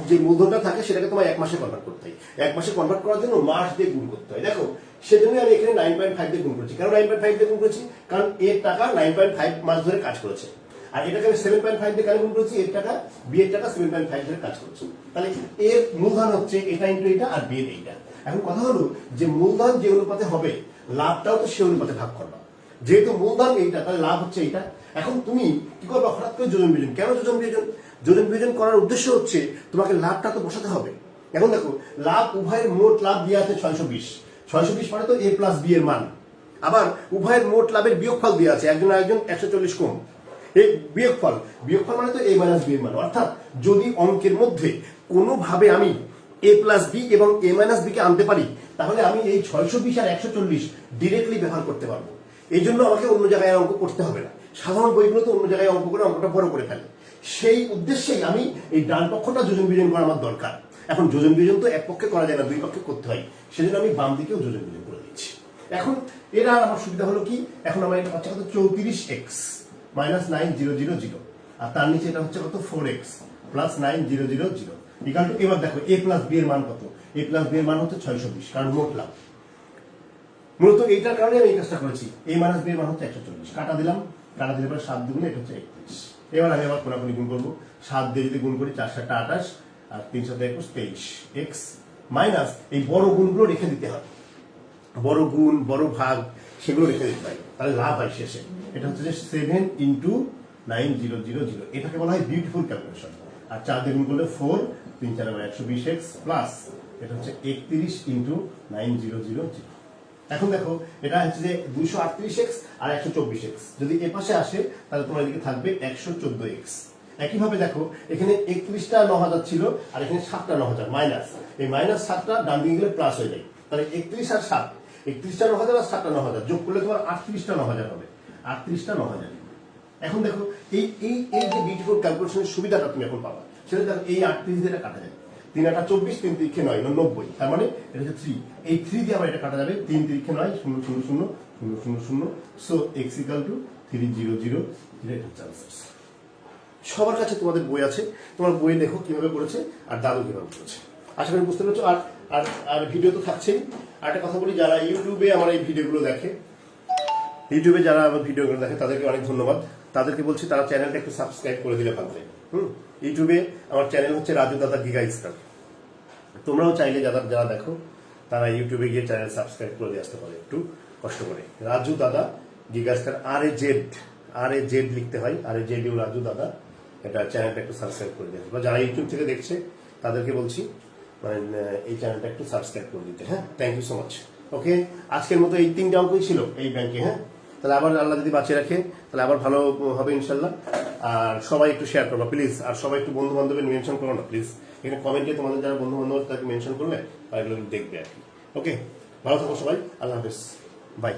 যে মূলধনটা থাকে সেটাকে তোমার 1 মাসে কনভার্ট করতে হয়। 1 মাসে কনভার্ট করার জন্য মাস দিয়ে গুণ করতে হয়। দেখো সেজন্য আমি এখানে 9.5 দিয়ে গুণ করেছি। কেন 9.5 দিয়ে গুণ করেছি? কারণ এর টাকা 9.5 মাস ধরে কাজ করেছে। আর এটাকে আমি 7.5 দিয়ে কেন গুণ করেছি? এর টাকা, বি এর টাকা 7.5 ধরে কাজ করেছে। তাহলে এর মূলধন হচ্ছে এটা ইন্টু এটা, আর বি এর এইটা। এখন কথা হলো যে মূলধন যে অনুপাতে হবে, লাভটাও তো সে অনুপাতে ভাগ করবা। যেহেতু মূলধন এইটা, তাহলে লাভ হচ্ছে এইটা। এখন তুমি কি করবে? হঠাৎ করে যোজন বিয়োজন। কেন যোজন বিয়োজন? যোজন বিয়োজন করার উদ্দেশ্য হচ্ছে তোমাকে লাভটা তো বসাতে হবে। এখন দেখো লাভ, উভয়ের মোট লাভ দিয়ে আছে 620। 620 মানে তো a প্লাস b এর মান। আবার উভয়ের মোট লাভের বিয়োগফল দিয়ে আছে, একজন 140 কম। এই বিয়োগফল মানে তো a মাইনাস b এর মান। অর্থাৎ যদি অঙ্কের মধ্যে কোনোভাবে আমি a প্লাস b এবং a মাইনাস b কে আনতে পারি, তাহলে আমি এই 620 আর 140 ডিরেক্টলি ব্যবহার করতে পারবো। এই জন্য আমাকে অন্য জায়গায় অঙ্ক করতে হবে না। সাধারণ বইগুলো তো অন্য জায়গায় অঙ্ক করে অঙ্কটা বড় করে ফেলে। সেই উদ্দেশ্যেই আমি এই ডান পক্ষটা যোজন বিয়োজন করা আমার দরকার। এখন যোজন বিয়োজন তো এক পক্ষে করা যায় না, দুই পক্ষে করতে হয়। সেজন্য আমি বাম দিকেও যোজন বিয়োজন করে দিচ্ছি। এখন এরা আমার সুবিধা হলো কি, এখন আমার এটা হচ্ছে 34x মাইনাস 9000 আর তার নিচে এটা হচ্ছে কত 4x প্লাস 9000 ইকুয়াল টু, এবার দেখো a প্লাস b এর মান কত, a প্লাস b এর মান হচ্ছে 620, কারণ মোট লাভ। মূলত এইটার কারণে আমি এই কাজটা করেছি। a মাইনাস b এর মান হচ্ছে 140, কাটা দিলাম, কাটা দিলে পরে 7 দুগুণে এটা হচ্ছে 31। এবার আমি আবার কোনাকুনি গুণ করবো, 7 দিয়ে যদি গুণ করি 4 7 28 আর 3 7 21 23 x মাইনাস এই বড় গুণগুলো রেখে দিতে হবে, বড় গুণ বড় ভাগ সেগুলো রেখে দিতে হয়, তাহলে লাভ হয় শেষে। এটা হচ্ছে যে 7 ইন্টু 9000, এটাকে বলা হয় বিউটিফুল ক্যালকুলেশন। আর 4 দিয়ে গুণ করলে 4, 3 4 120x প্লাস এটা হচ্ছে 31 ইন্টু 9000। এখন দেখো এটা হচ্ছে যে 238x আর 124x, যদি এ পাশে আসে তাহলে তোমার এদিকে থাকবে 114x। একইভাবে দেখো এখানে 31টা 9000 ছিল আর এখানে 7টা 9000 মাইনাস, এই মাইনাস 7টা ডান দিকে গেলে প্লাস হয়ে যায়, তাহলে 31 আর 7, 31টা 9000 আর 7টা 9000 যোগ করলে তোমার 38টা 9000 হবে, 38টা 9000। এখন দেখো এই এই এই যে বিউটিফুল ক্যালকুলেশনের সুবিধাটা তুমি এখন পাবা, সেটা দেখো এই 38 দিয়ে এটা কাটা যায়, 3 8 24, 3 3 9 90, তার মানে এটা হচ্ছে 3, এই 3 দিয়ে আবার এটা কাটা যাবে, 3 3 9 0 0 0 0 0 0, সো x ইকুয়াল টু 300, এটা হচ্ছে আনসার। সবার কাছে তোমাদের বই আছে, তোমার বই দেখো কিভাবে করেছে আর দাদু কিভাবে করেছে, আশা করি বুঝতে পেরেছো। আর আর আর ভিডিও তো থাকছেই। আর একটা কথা বলি, যারা ইউটিউবে আমার এই ভিডিওগুলো দেখে, ইউটিউবে যারা আমার ভিডিওগুলো দেখে তাদেরকে অনেক ধন্যবাদ। তাদেরকে বলছি তারা চ্যানেলটা একটু সাবস্ক্রাইব করে দিলে ভালো হয়। ইউটিউবে আমার চ্যানেল হচ্ছে রাজু দাদা গিগা স্টার। তোমরাও চাইলে যারা যারা দেখো তারা ইউটিউবে গিয়ে চ্যানেল সাবস্ক্রাইব করে দিয়ে আসতে পারে, একটু কষ্ট করে। রাজু দাদা গিগা স্টার, RAZ লিখতে হয়, RAZ রাজু দাদা, এটা চ্যানেলটা একটু সাবস্ক্রাইব করে দিয়ে আসবে। যারা ইউটিউব থেকে দেখছে তাদেরকে বলছি মানে এই চ্যানেলটা একটু সাবস্ক্রাইব করে দিতে। হ্যাঁ, থ্যাংক ইউ সো মাচ। ওকে, আজকের মতো এই 3টা অঙ্কই ছিল এই ব্যাংকে। হ্যাঁ, তাহলে আবার আল্লাহ যদি বাঁচিয়ে রাখে তাহলে আবার ভালো হবে ইনশাল্লাহ। আর সবাই একটু শেয়ার করবা প্লিজ, আর সবাই একটু বন্ধু বান্ধবের মেনশন করো না প্লিজ, এখানে কমেন্টে তোমাদের যারা বন্ধু বান্ধব তাকে মেনশন করলে তারা এগুলো দেখবে আর কি। ওকে, ভালো থাকো সবাই, আল্লাহ হাফেজ, বাই।